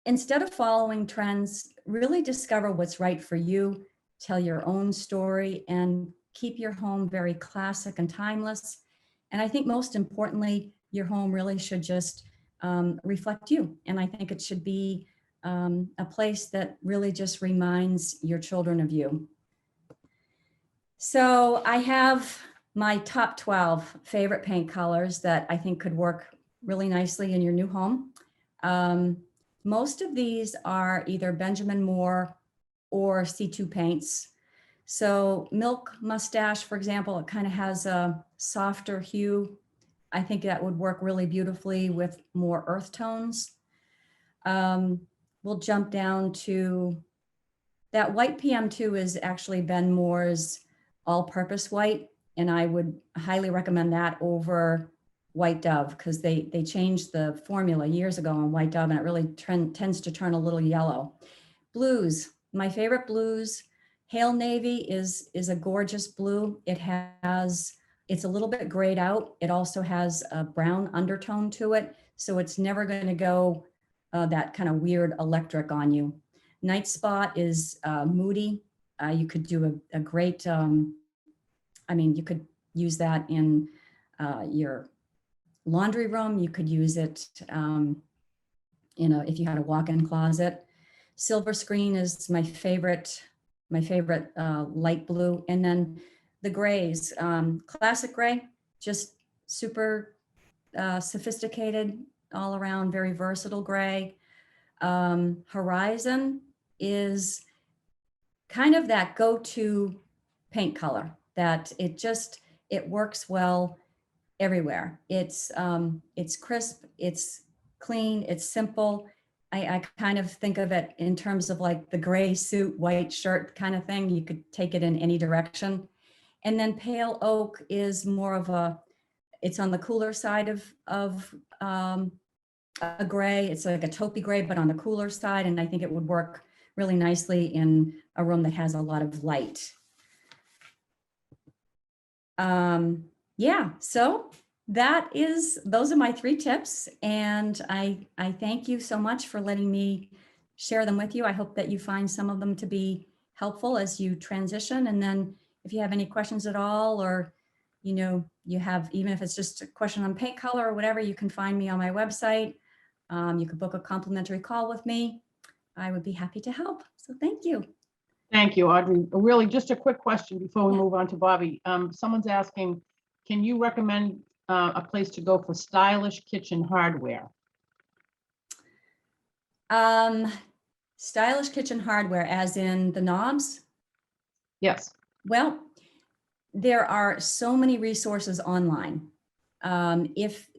instead of following trends, really discover what's right for you, tell your own story, and keep your home very classic and timeless. And I think most importantly, your home really should just reflect you. And I think it should be a place that really just reminds your children of you. So I have my top 12 favorite paint colors that I think could work really nicely in your new home. Most of these are either Benjamin Moore or C2 paints. So Milk Mustache, for example, it kind of has a softer hue. I think that would work really beautifully with more earth tones. We'll jump down to that white PM2 is actually Ben Moore's all-purpose white, and I would highly recommend that over White Dove, because they changed the formula years ago on White Dove, and it really tends to turn a little yellow. Blues, my favorite blues. Hail Navy is a gorgeous blue. It's a little bit grayed out. It also has a brown undertone to it, so it's never going to go that kind of weird electric on you. Night Spot is moody. You could do a great, you could use that in your laundry room. You could use it, if you had a walk-in closet. Silver Screen is my favorite light blue. And then the grays, classic gray, just super sophisticated, all around, very versatile gray. Horizon is kind of that go-to paint color that it works well everywhere. It's crisp, it's clean, it's simple. I kind of think of it in terms of like the gray suit, white shirt kind of thing. You could take it in any direction. And then Pale Oak is more of it's on the cooler side of a gray. It's like a taupey gray, but on the cooler side. And I think it would work really nicely in a room that has a lot of light. So those are my 3 tips. And I thank you so much for letting me share them with you. I hope that you find some of them to be helpful as you transition. And then if you have any questions at all, or, you have, even if it's just a question on paint color or whatever, you can find me on my website. You could book a complimentary call with me. I would be happy to help. So thank you. Thank you, Audrey. Really, just a quick question before we move on to Bobbie. Someone's asking, can you recommend a place to go for stylish kitchen hardware? Stylish kitchen hardware, as in the knobs? Yes. Well, there are so many resources online. If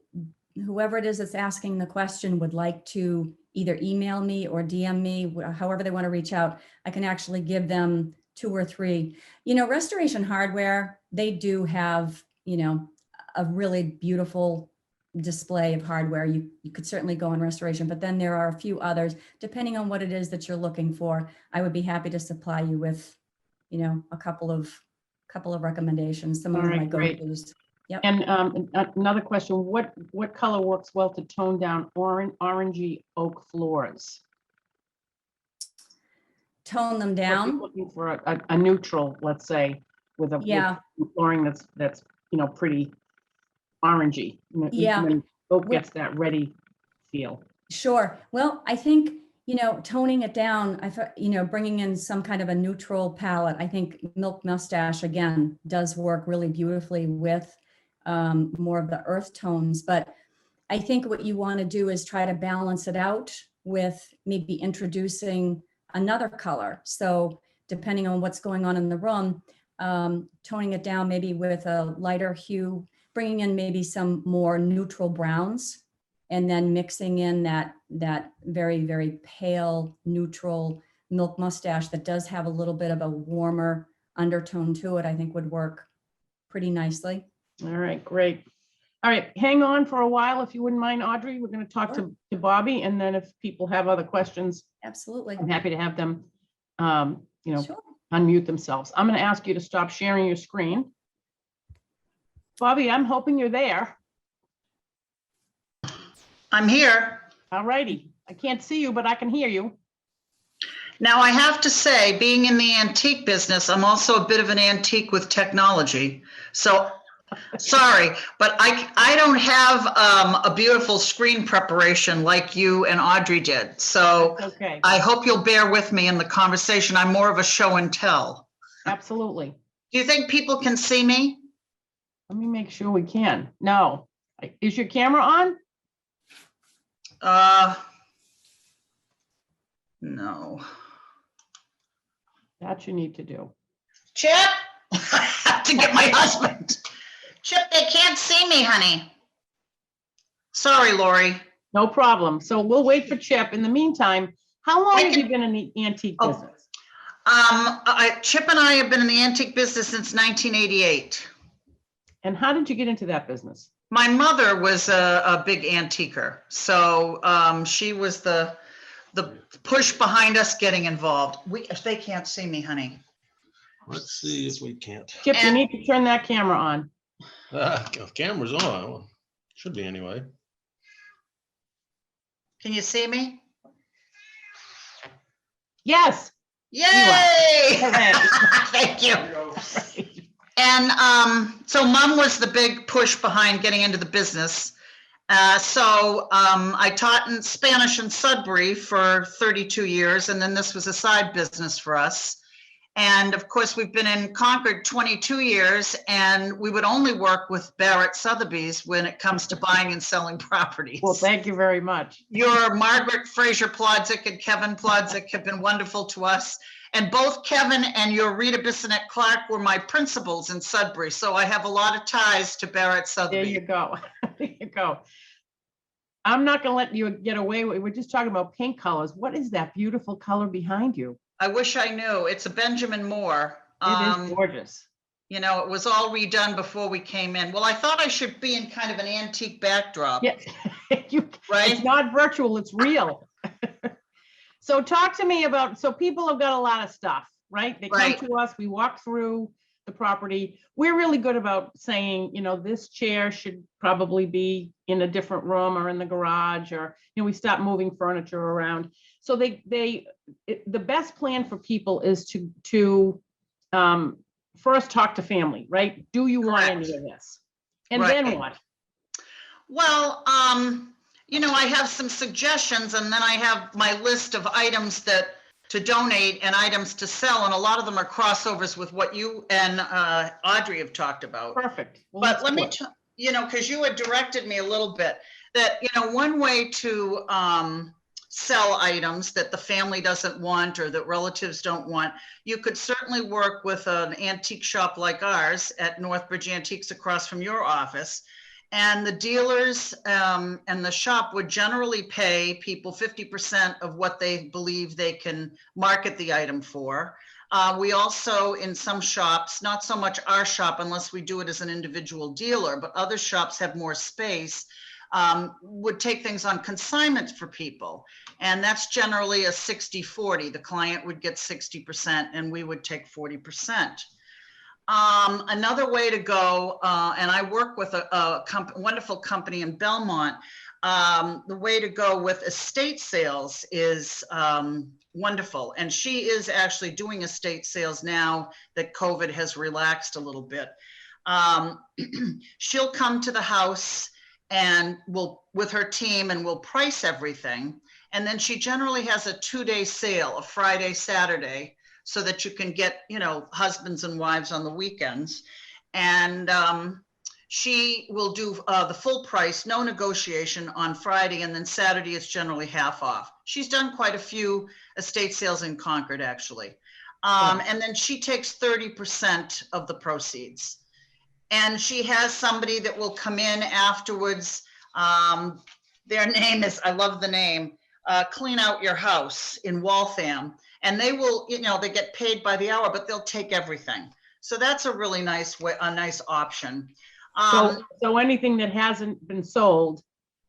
whoever it is that's asking the question would like to either email me or DM me, however they want to reach out, I can actually give them 2 or 3. Restoration Hardware, they do have, a really beautiful display of hardware. You could certainly go on Restoration, but then there are a few others, depending on what it is that you're looking for. I would be happy to supply you with, a couple of recommendations. Some of them I go-tos. Yep. And another question, what color works well to tone down orangey oak floors? Tone them down? Looking for a neutral, let's say, with flooring that's pretty orangey. When oak gets that ready feel. Sure. Well, I think, toning it down, bringing in some kind of a neutral palette. I think Milk Mustache, again, does work really beautifully with more of the earth tones. But I think what you want to do is try to balance it out with maybe introducing another color. So depending on what's going on in the room, toning it down maybe with a lighter hue, bringing in maybe some more neutral browns, and then mixing in that very, very pale neutral Milk Mustache that does have a little bit of a warmer undertone to it, I think would work pretty nicely. All right, great. All right, hang on for a while if you wouldn't mind, Audrey. We're going to talk Sure. to Bobbie, and then if people have other questions, Absolutely. I'm happy to have them, Sure. unmute themselves. I'm going to ask you to stop sharing your screen. Bobbie, I'm hoping you're there. I'm here. All righty. I can't see you, but I can hear you. Now, I have to say, being in the antique business, I'm also a bit of an antique with technology. So, sorry, but I don't have a beautiful screen preparation like you and Audrey did. So Okay, I hope you'll bear with me in the conversation. I'm more of a show and tell. absolutely. Do you think people can see me? Let me make sure we can. No. Is your camera on? No. That you need to do. Chip? I have to get my husband. Chip, they can't see me, honey. Sorry, Laurie. No problem. So we'll wait for Chip. In the meantime, how long have you been in the antique Oh. business? Chip and I have been in the antique business since 1988. And how did you get into that business? My mother was a big antiquer, so she was the push behind us getting involved. They can't see me, honey. Let's see if we can't. Chip, you need to turn that camera on. Camera's on. Well, should be anyway. Can you see me? Yes. Yay! Hooray. Thank you. And so Mom was the big push behind getting into the business. So I taught in Spanish in Sudbury for 32 years, and then this was a side business for us. And of course, we've been in Concord 22 years, and we would only work with Barrett Sotheby's when it comes to buying and selling properties. Well, thank you very much. Your Margaret Fraser Plodzik and Kevin Plodzik have been wonderful to us. And both Kevin and your Rita Bissonette Clark were my principals in Sudbury. So I have a lot of ties to Barrett There you Sotheby. go. There you go. I'm not going to let you get away. We're just talking about paint colors. What is that beautiful color behind you? I wish I knew. It's a Benjamin Moore. It is gorgeous. You know, it was all redone before we came in. Well, I thought I should be in kind of an antique backdrop. Yeah. Right? It's not virtual, it's real. So talk to me about, so people have got a lot of stuff, right? They come Right. to us, we walk through the property. We're really good about saying, this chair should probably be in a different room or in the garage, or, we stop moving furniture around. So the best plan for people is to first talk to family, right? Do you want any of this? And then Right. what? Well, I have some suggestions, and then I have my list of items to donate and items to sell, and a lot of them are crossovers with what you and Audrey have talked about. Perfect. Well, But let's let do me, it. because you had directed me a little bit, that, one way to sell items that the family doesn't want or that relatives don't want, you could certainly work with an antique shop like ours at Northbridge Antiques across from your office. And the dealers and the shop would generally pay people 50% of what they believe they can market the item for. We also, in some shops, not so much our shop unless we do it as an individual dealer, but other shops have more space, would take things on consignment for people. And that's generally a 60-40. The client would get 60% and we would take 40%. Another way to go, and I work with a wonderful company in Belmont, the way to go with estate sales is wonderful. And she is actually doing estate sales now that COVID has relaxed a little bit. She'll come to the house and with her team, and we'll price everything. And then she generally has a 2-day sale, a Friday, Saturday, so that you can get, you know, husbands and wives on the weekends. And she will do the full price, no negotiation on Friday, and then Saturday is generally half off. She's done quite a few estate sales in Concord, actually. And then she takes 30% of the proceeds. And she has somebody that will come in afterwards. Their name is, I love the name, Clean Out Your House in Waltham. And they will, you know, they get paid by the hour, but they'll take everything. So that's a really nice way, a nice option. So anything that hasn't been sold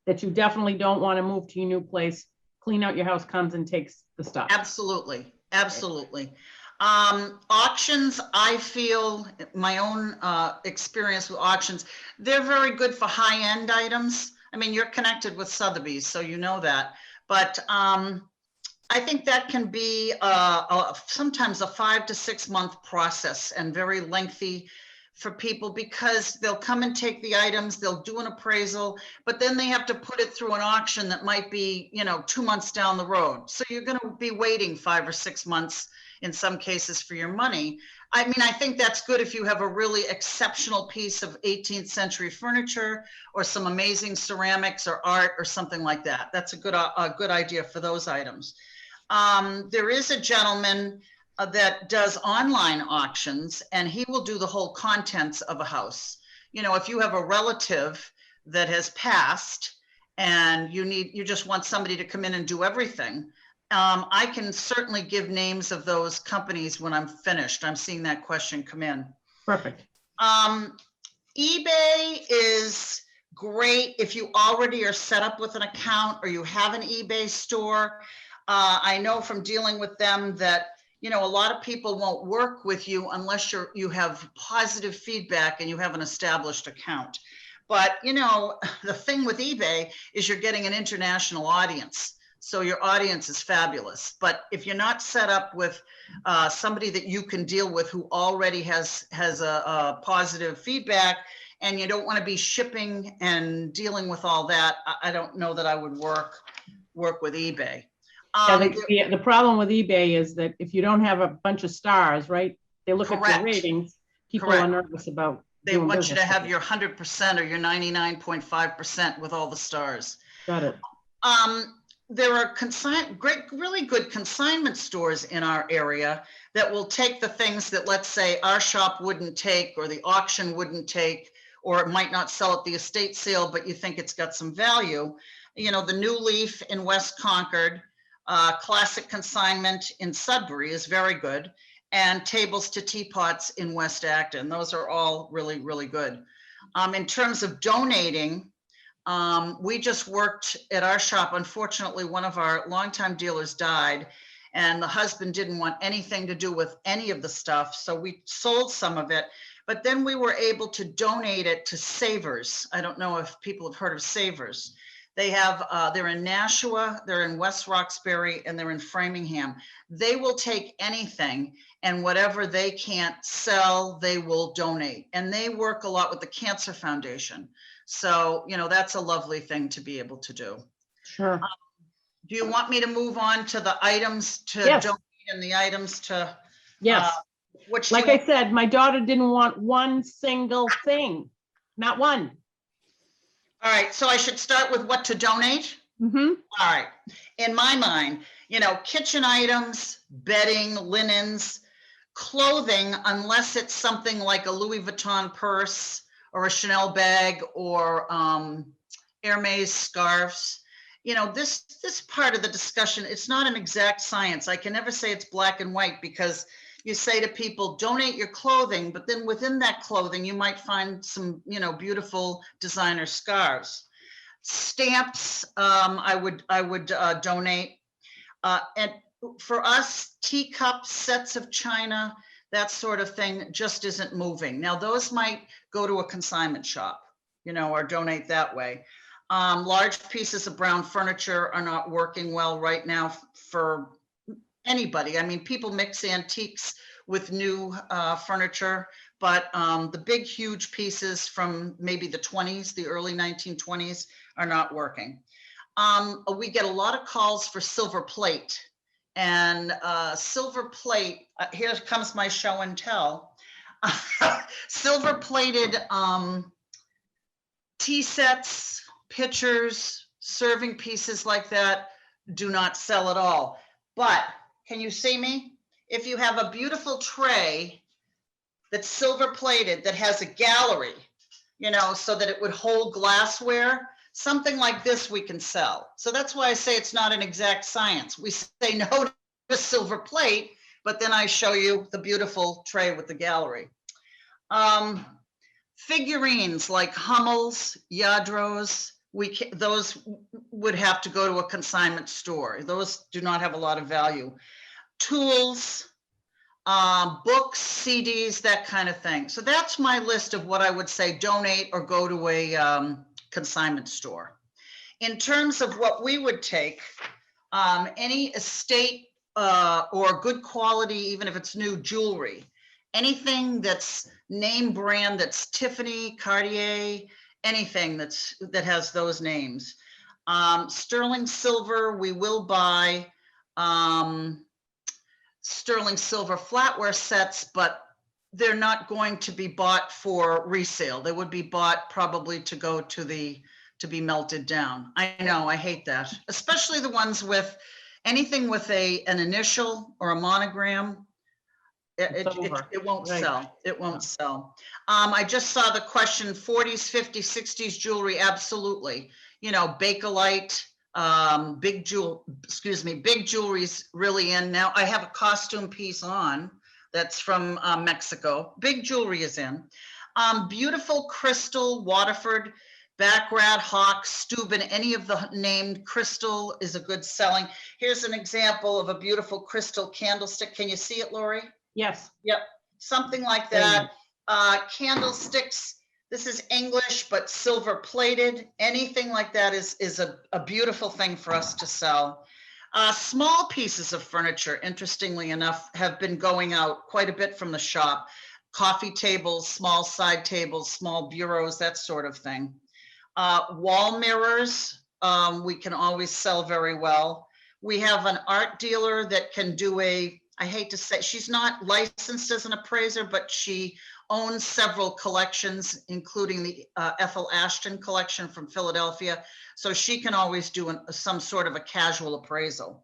that you definitely don't want to move to your new place, Clean Out Your House comes and takes the stuff. Absolutely, absolutely. Auctions, I feel, my own experience with auctions, they're very good for high-end items. I mean, you're connected with Sotheby's, so you know that. But I think that can be sometimes a 5 to 6 month process and very lengthy for people, because they'll come and take the items, they'll do an appraisal, but then they have to put it through an auction that might be, you know, 2 months down the road. So you're going to be waiting 5 or 6 months in some cases for your money. I mean, I think that's good if you have a really exceptional piece of 18th century furniture or some amazing ceramics or art or something like that. That's a good idea for those items. There is a gentleman that does online auctions, and he will do the whole contents of a house. You know, if you have a relative that has passed and you just want somebody to come in and do everything, I can certainly give names of those companies when I'm finished. I'm seeing that question come in. Perfect. eBay is great if you already are set up with an account or you have an eBay store. I know from dealing with them that, you know, a lot of people won't work with you unless you have positive feedback and you have an established account. But, you know, the thing with eBay is you're getting an international audience. So your audience is fabulous. But if you're not set up with somebody that you can deal with who already has a positive feedback, and you don't want to be shipping and dealing with all that, I don't know that I would work with eBay. The problem with eBay is that if you don't have a bunch of stars, right? They look at your ratings. People are nervous about. They want you to have your 100% or your 99.5% with all the stars. Got it. There are really good consignment stores in our area that will take the things that, let's say, our shop wouldn't take, or the auction wouldn't take, or it might not sell at the estate sale, but you think it's got some value. You know, the New Leaf in West Concord, Classic Consignment in Sudbury is very good, and Tables to Teapots in West Acton. Those are all really, really good. In terms of donating, we just worked at our shop. Unfortunately, one of our longtime dealers died, and the husband didn't want anything to do with any of the stuff. So we sold some of it, but then we were able to donate it to Savers. I don't know if people have heard of Savers. They have, they're in Nashua, they're in West Roxbury, and they're in Framingham. They will take anything, and whatever they can't sell, they will donate. And they work a lot with the Cancer Foundation. So, you know, that's a lovely thing to be able to do. Sure. Do you want me to move on to the items to donate and the items to? Yes. Like I said, my daughter didn't want one single thing, not one. All right, so I should start with what to donate? Mm-hmm. All right, in my mind, you know, kitchen items, bedding, linens, clothing, unless it's something like a Louis Vuitton purse or a Chanel bag or Hermes scarves. You know, this part of the discussion, it's not an exact science. I can never say it's black and white, because you say to people, donate your clothing, but then within that clothing, you might find some, you know, beautiful designer scarves. Stamps, I would donate. And for us, teacups, sets of china, that sort of thing just isn't moving. Now, those might go to a consignment shop, you know, or donate that way. Large pieces of brown furniture are not working well right now for anybody. I mean, people mix antiques with new furniture, but the big, huge pieces from maybe the 20s, the early 1920s are not working. We get a lot of calls for silver plate, and silver plate, here comes my show and tell. Silver plated tea sets, pitchers, serving pieces like that do not sell at all. But can you see me? If you have a beautiful tray that's silver plated that has a gallery, you know, so that it would hold glassware, something like this we can sell. So that's why I say it's not an exact science. We say no to silver plate, but then I show you the beautiful tray with the gallery. Figurines like Hummels, Yadros, those would have to go to a consignment store. Those do not have a lot of value. Tools, books, CDs, that kind of thing. So that's my list of what I would say donate or go to a consignment store. In terms of what we would take, any estate or good quality, even if it's new jewelry, anything that's name brand, that's Tiffany, Cartier, anything that has those names. Sterling silver, we will buy sterling silver flatware sets, but they're not going to be bought for resale. They would be bought probably to go to to be melted down. I know, I hate that, especially the ones with anything with an initial or a monogram. It won't Right. sell. It won't sell. I just saw the question, 40s, 50s, 60s jewelry. Absolutely. You know, Bakelite, big jewelry's really in now. I have a costume piece on that's from Mexico. Big jewelry is in. Beautiful crystal, Waterford, Baccarat, Hawk, Steuben, any of the named crystal is a good selling. Here's an example of a beautiful crystal candlestick. Can you see it, Laurie? Yes. Yep, something like that. Candlesticks, this is English, but silver plated. Anything like that is a beautiful thing for us to sell. Small pieces of furniture, interestingly enough, have been going out quite a bit from the shop. Coffee tables, small side tables, small bureaus, that sort of thing. Wall mirrors, we can always sell very well. We have an art dealer that can do I hate to say, she's not licensed as an appraiser, but she owns several collections, including the Ethel Ashton collection from Philadelphia. So she can always do some sort of a casual appraisal.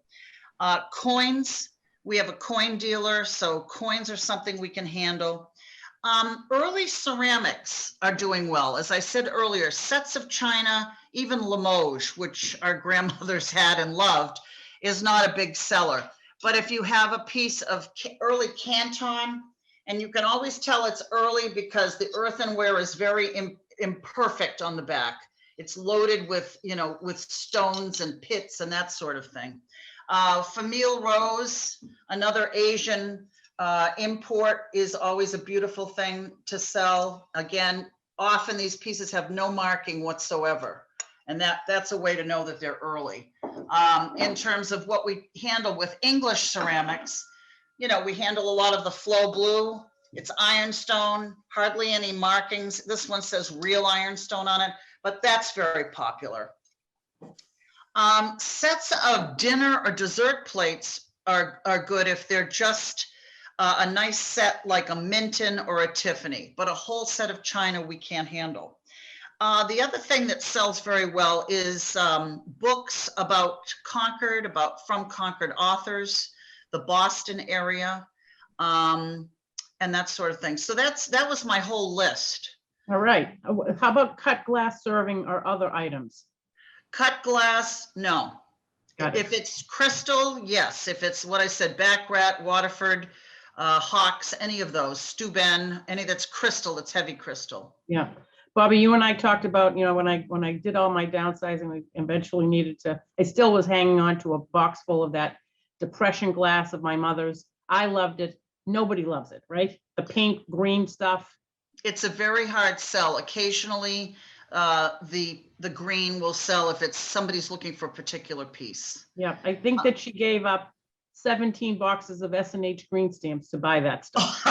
Coins, we have a coin dealer, so coins are something we can handle. Early ceramics are doing well. As I said earlier, sets of china, even Limoges, which our grandmothers had and loved, is not a big seller. But if you have a piece of early Canton, and you can always tell it's early because the earthenware is very imperfect on the back. It's loaded with, you know, with stones and pits and that sort of thing. Famille Rose, another Asian import, is always a beautiful thing to sell. Again, often these pieces have no marking whatsoever. And that's a way to know that they're early. In terms of what we handle with English ceramics, you know, we handle a lot of the flow blue. It's ironstone, hardly any markings. This one says real ironstone on it, but that's very popular. Sets of dinner or dessert plates are good if they're just a nice set like a Minton or a Tiffany, but a whole set of china we can't handle. The other thing that sells very well is books about Concord, from Concord authors, the Boston area, and that sort of thing. So that was my whole list. All right. How about cut glass serving or other items? Cut glass, no. Got it. If it's crystal, yes. If it's what I said, Baccarat, Waterford, Hawks, any of those, Steuben, any that's crystal, it's heavy crystal. Yeah. Bobbie, you and I talked about, you know, when I did all my downsizing, I eventually needed to, I still was hanging on to a box full of that depression glass of my mother's. I loved it. Nobody loves it, right? The pink, green stuff. It's a very hard sell. Occasionally, the green will sell if it's somebody's looking for a particular piece. Yeah, I think that she gave up 17 boxes of S&H green stamps to buy that stuff.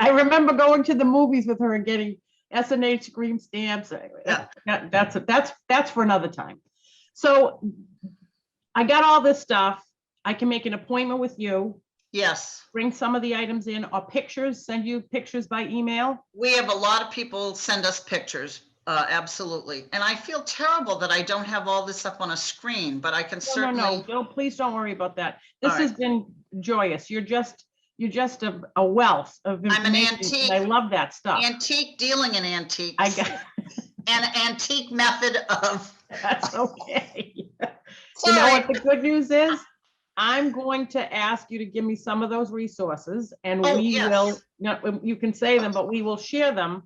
I remember going to the movies with her and getting S&H green stamps. Yeah. That's for another time. So I got all this stuff. I can make an appointment with you, Yes. bring some of the items in, or pictures, send you pictures by email. We have a lot of people send us pictures, absolutely. And I feel terrible that I don't have all this up on a screen, but I can No, certainly. no, please don't worry about that. This All has right. been joyous. You're just a wealth of I'm an information. And I antique- love that stuff. Antique dealing in antiques. I got, An antique method of. that's okay. You know Sorry. what the good news is? I'm going to ask you to give me some of those resources, and Oh, we yes. will, you can say them, but we will share them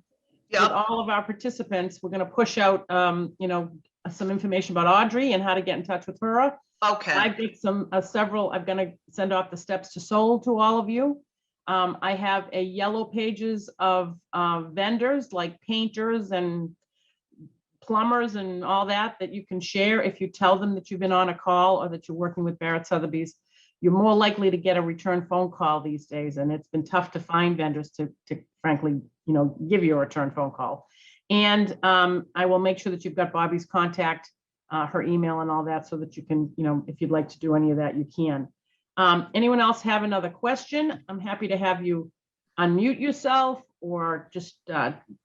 with Yep, all of our participants. We're gonna push out, some information about Audrey and how to get in touch with her. okay, I've got I'm gonna send off the steps to sold to all of you. I have a yellow pages of vendors like painters and plumbers and all that you can share. If you tell them that you've been on a call or that you're working with Barrett Sotheby's, you're more likely to get a return phone call these days. And it's been tough to find vendors to frankly, give you a return phone call. And I will make sure that you've got Bobbie's contact, her email and all that, so that you can, if you'd like to do any of that, you can. Anyone else have another question? I'm happy to have you unmute yourself or just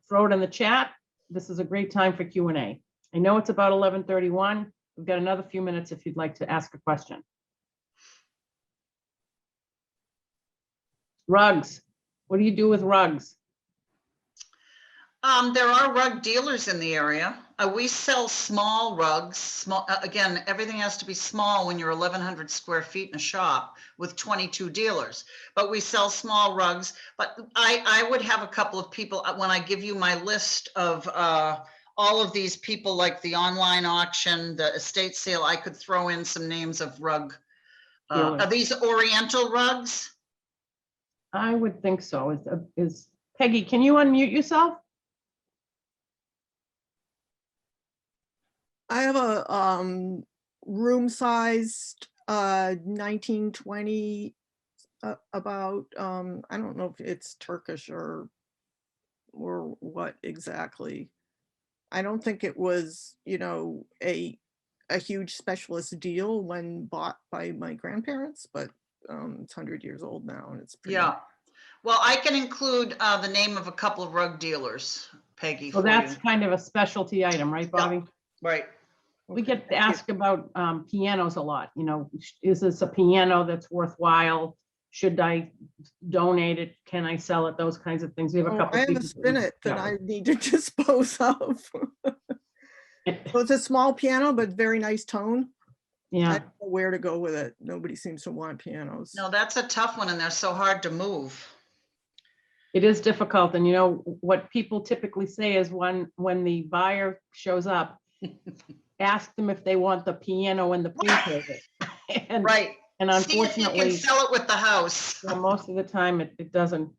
throw it in the chat. This is a great time for Q&A. I know it's about 11:31. We've got another few minutes if you'd like to ask a question. Rugs. What do you do with rugs? there are rug dealers in the area. We sell small rugs, again, everything has to be small when you're 1,100 square feet in a shop with 22 dealers, but we sell small rugs. But I would have a couple of people, when I give you my list of all of these people, like the online auction, the estate sale, I could throw in some names of rug. Are these Oriental rugs? I would think so. Is Peggy, can you unmute yourself? I have a room-sized 1920 about I don't know if it's Turkish or what exactly. I don't think it was, a huge specialist deal when bought by my grandparents, but it's 100 years old now and it's pretty. Yeah. Well, I can include the name of a couple of rug dealers, Peggy. So that's kind of a specialty item, right, Bobbie? Right. We Okay, get thank you. asked about pianos a lot, is this a piano that's worthwhile? Should I donate it? Can I sell it? Those kinds of things. We have a Oh, couple. I have a spinet that I need to dispose of. So it's a small piano, but very nice tone. I Yeah, don't know where to go with it. Nobody seems to want pianos. No, that's a tough one and they're so hard to move. it is difficult. And what people typically say is when the buyer shows up, ask them if they want the piano and the pre-payment. And, Right. and See if you can unfortunately, sell it with the house. most of the time it doesn't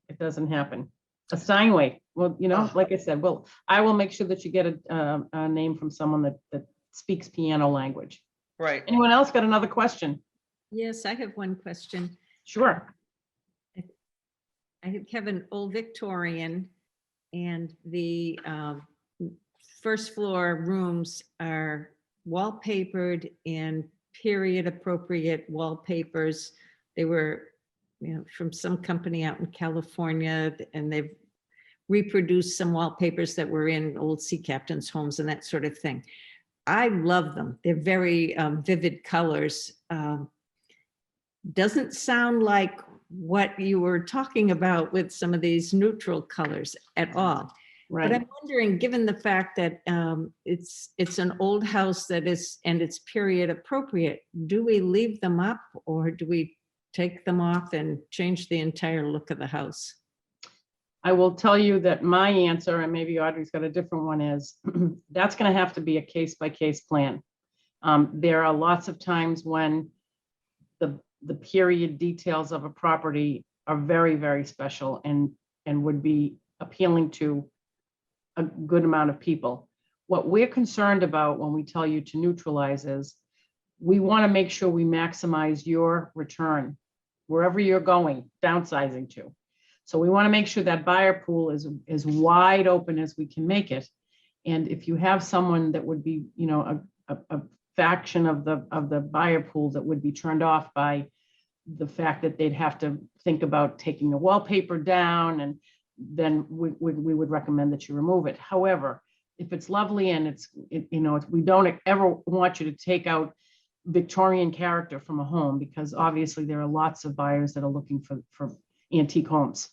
happen. A Steinway, well, like I said, I will make sure that you get a name from someone that speaks piano language. Right. Anyone else got another question? Yes, I have one question. Sure. I have an old Victorian and the first floor rooms are wallpapered in period appropriate wallpapers. They were, from some company out in California, and they've reproduced some wallpapers that were in old sea captains' homes and that sort of thing. I love them. They're very vivid colors. Doesn't sound like what you were talking about with some of these neutral colors at all. But Right. I'm wondering, given the fact that it's an old house that is, and it's period appropriate, do we leave them up or do we take them off and change the entire look of the house? I will tell you that my answer, and maybe Audrey's got a different one, is that's going to have to be a case-by-case plan. There are lots of times when the period details of a property are very, very special and would be appealing to a good amount of people. What we're concerned about when we tell you to neutralize is we want to make sure we maximize your return wherever you're going, downsizing to. So we want to make sure that buyer pool is as wide open as we can make it. And if you have someone that would be, you know, a faction of the buyer pool that would be turned off by the fact that they'd have to think about taking the wallpaper down, and then we would recommend that you remove it. However, if it's lovely and we don't ever want you to take out Victorian character from a home, because obviously there are lots of buyers that are looking for antique homes.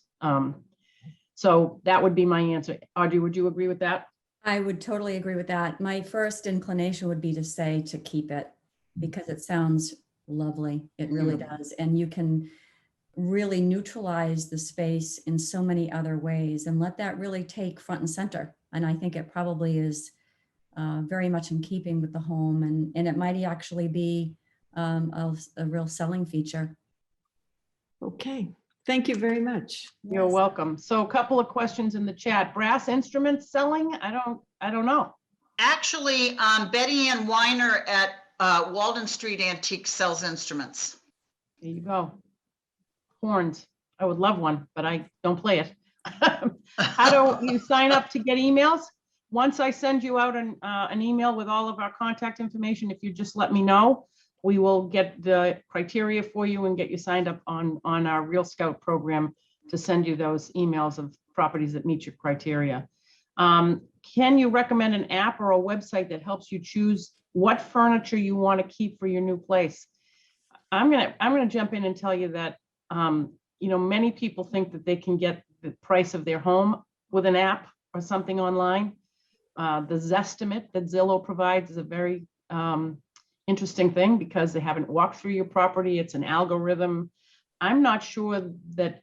So that would be my answer. Audrey, would you agree with that? I would totally agree with that. My first inclination would be to say to keep it, because it sounds lovely. It really does. And you can really neutralize the space in so many other ways and let that really take front and center. And I think it probably is very much in keeping with the home, and it might actually be a real selling feature. Okay, thank you very much. You're Yes. welcome. So a couple of questions in the chat. Brass instruments selling? I don't know. Actually, Betty Ann Weiner at Walden Street Antique sells instruments. There you go. Horns. I would love one, but I don't play it. How do you sign up to get emails? Once I send you out an email with all of our contact information, if you just let me know, we will get the criteria for you and get you signed up on our Real Scout program to send you those emails of properties that meet your criteria. Can you recommend an app or a website that helps you choose what furniture you want to keep for your new place? I'm gonna jump in and tell you that many people think that they can get the price of their home with an app or something online. The Zestimate that Zillow provides is a very interesting thing, because they haven't walked through your property. It's an algorithm. I'm not sure that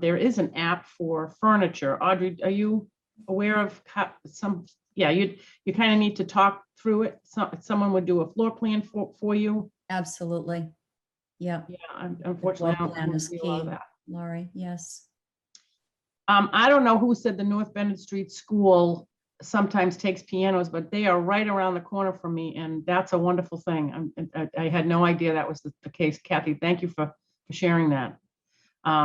there is an app for furniture. Audrey, are you aware of some? Yeah, you kind of need to talk through it. Someone would do a floor plan for you. Absolutely. Yeah. Yeah, unfortunately, I plan don't is see a lot of key. that. Laurie, yes. I don't know who said the North Bennett Street School sometimes takes pianos, but they are right around the corner from me, and that's a wonderful thing. I had no idea that was the case. Kathy, thank you for sharing that.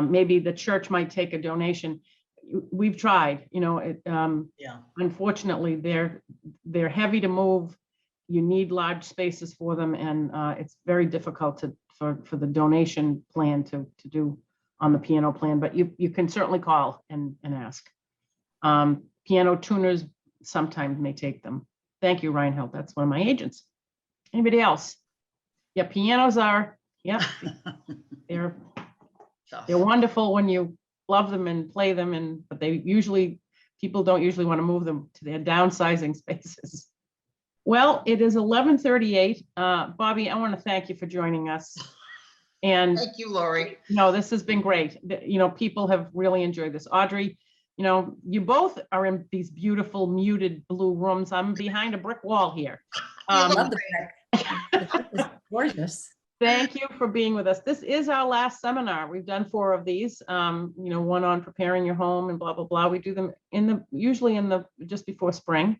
Maybe the church might take a donation. We've tried, Yeah. unfortunately, they're heavy to move. You need large spaces for them, and it's very difficult for the donation plan to do on the piano plan, but you can certainly call and ask. Piano tuners sometimes may take them. Thank you, Reinhold. That's one of my agents. Anybody else? Yeah, pianos are, yeah, they're wonderful when you love them and play them, but people don't usually want to move them to their downsizing spaces. Well, it is 11:38. Bobbie, I want to thank you for joining us. And Thank you, Laurie. this has been great. People have really enjoyed this. Audrey, you both are in these beautiful muted blue rooms. I'm behind a brick wall here. Love the brick. The brick is gorgeous. Thank you for being with us. This is our last seminar. We've done 4 of these, one on preparing your home and blah, blah, blah. We do them usually just before spring.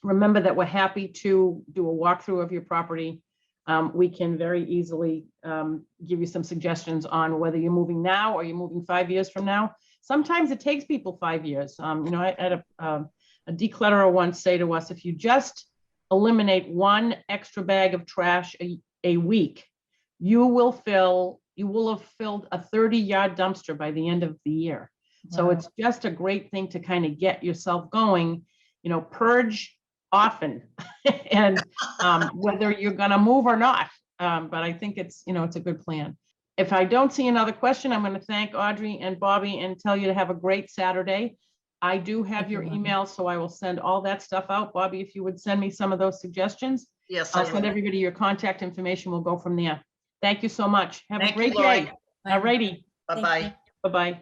Remember that we're happy to do a walkthrough of your property. We can very easily give you some suggestions on whether you're moving now or you're moving 5 years from now. Sometimes it takes people 5 years. I had a declutterer once say to us, if you just eliminate 1 extra bag of trash a week, you will have filled a 30-yard dumpster by the end of the year. Wow. So it's just a great thing to kind of get yourself going, purge often and whether you're going to move or not. But I think it's a good plan. If I don't see another question, I'm going to thank Audrey and Bobbie and tell you to have a great Saturday. I do have your email, so I will send all that stuff out. Bobbie, if you would send me some of those suggestions. Yes, I'll send everybody your contact information. We'll go from there. Thank you so much. Have a great day. Laurie. All righty. Bye-bye. Bye-bye.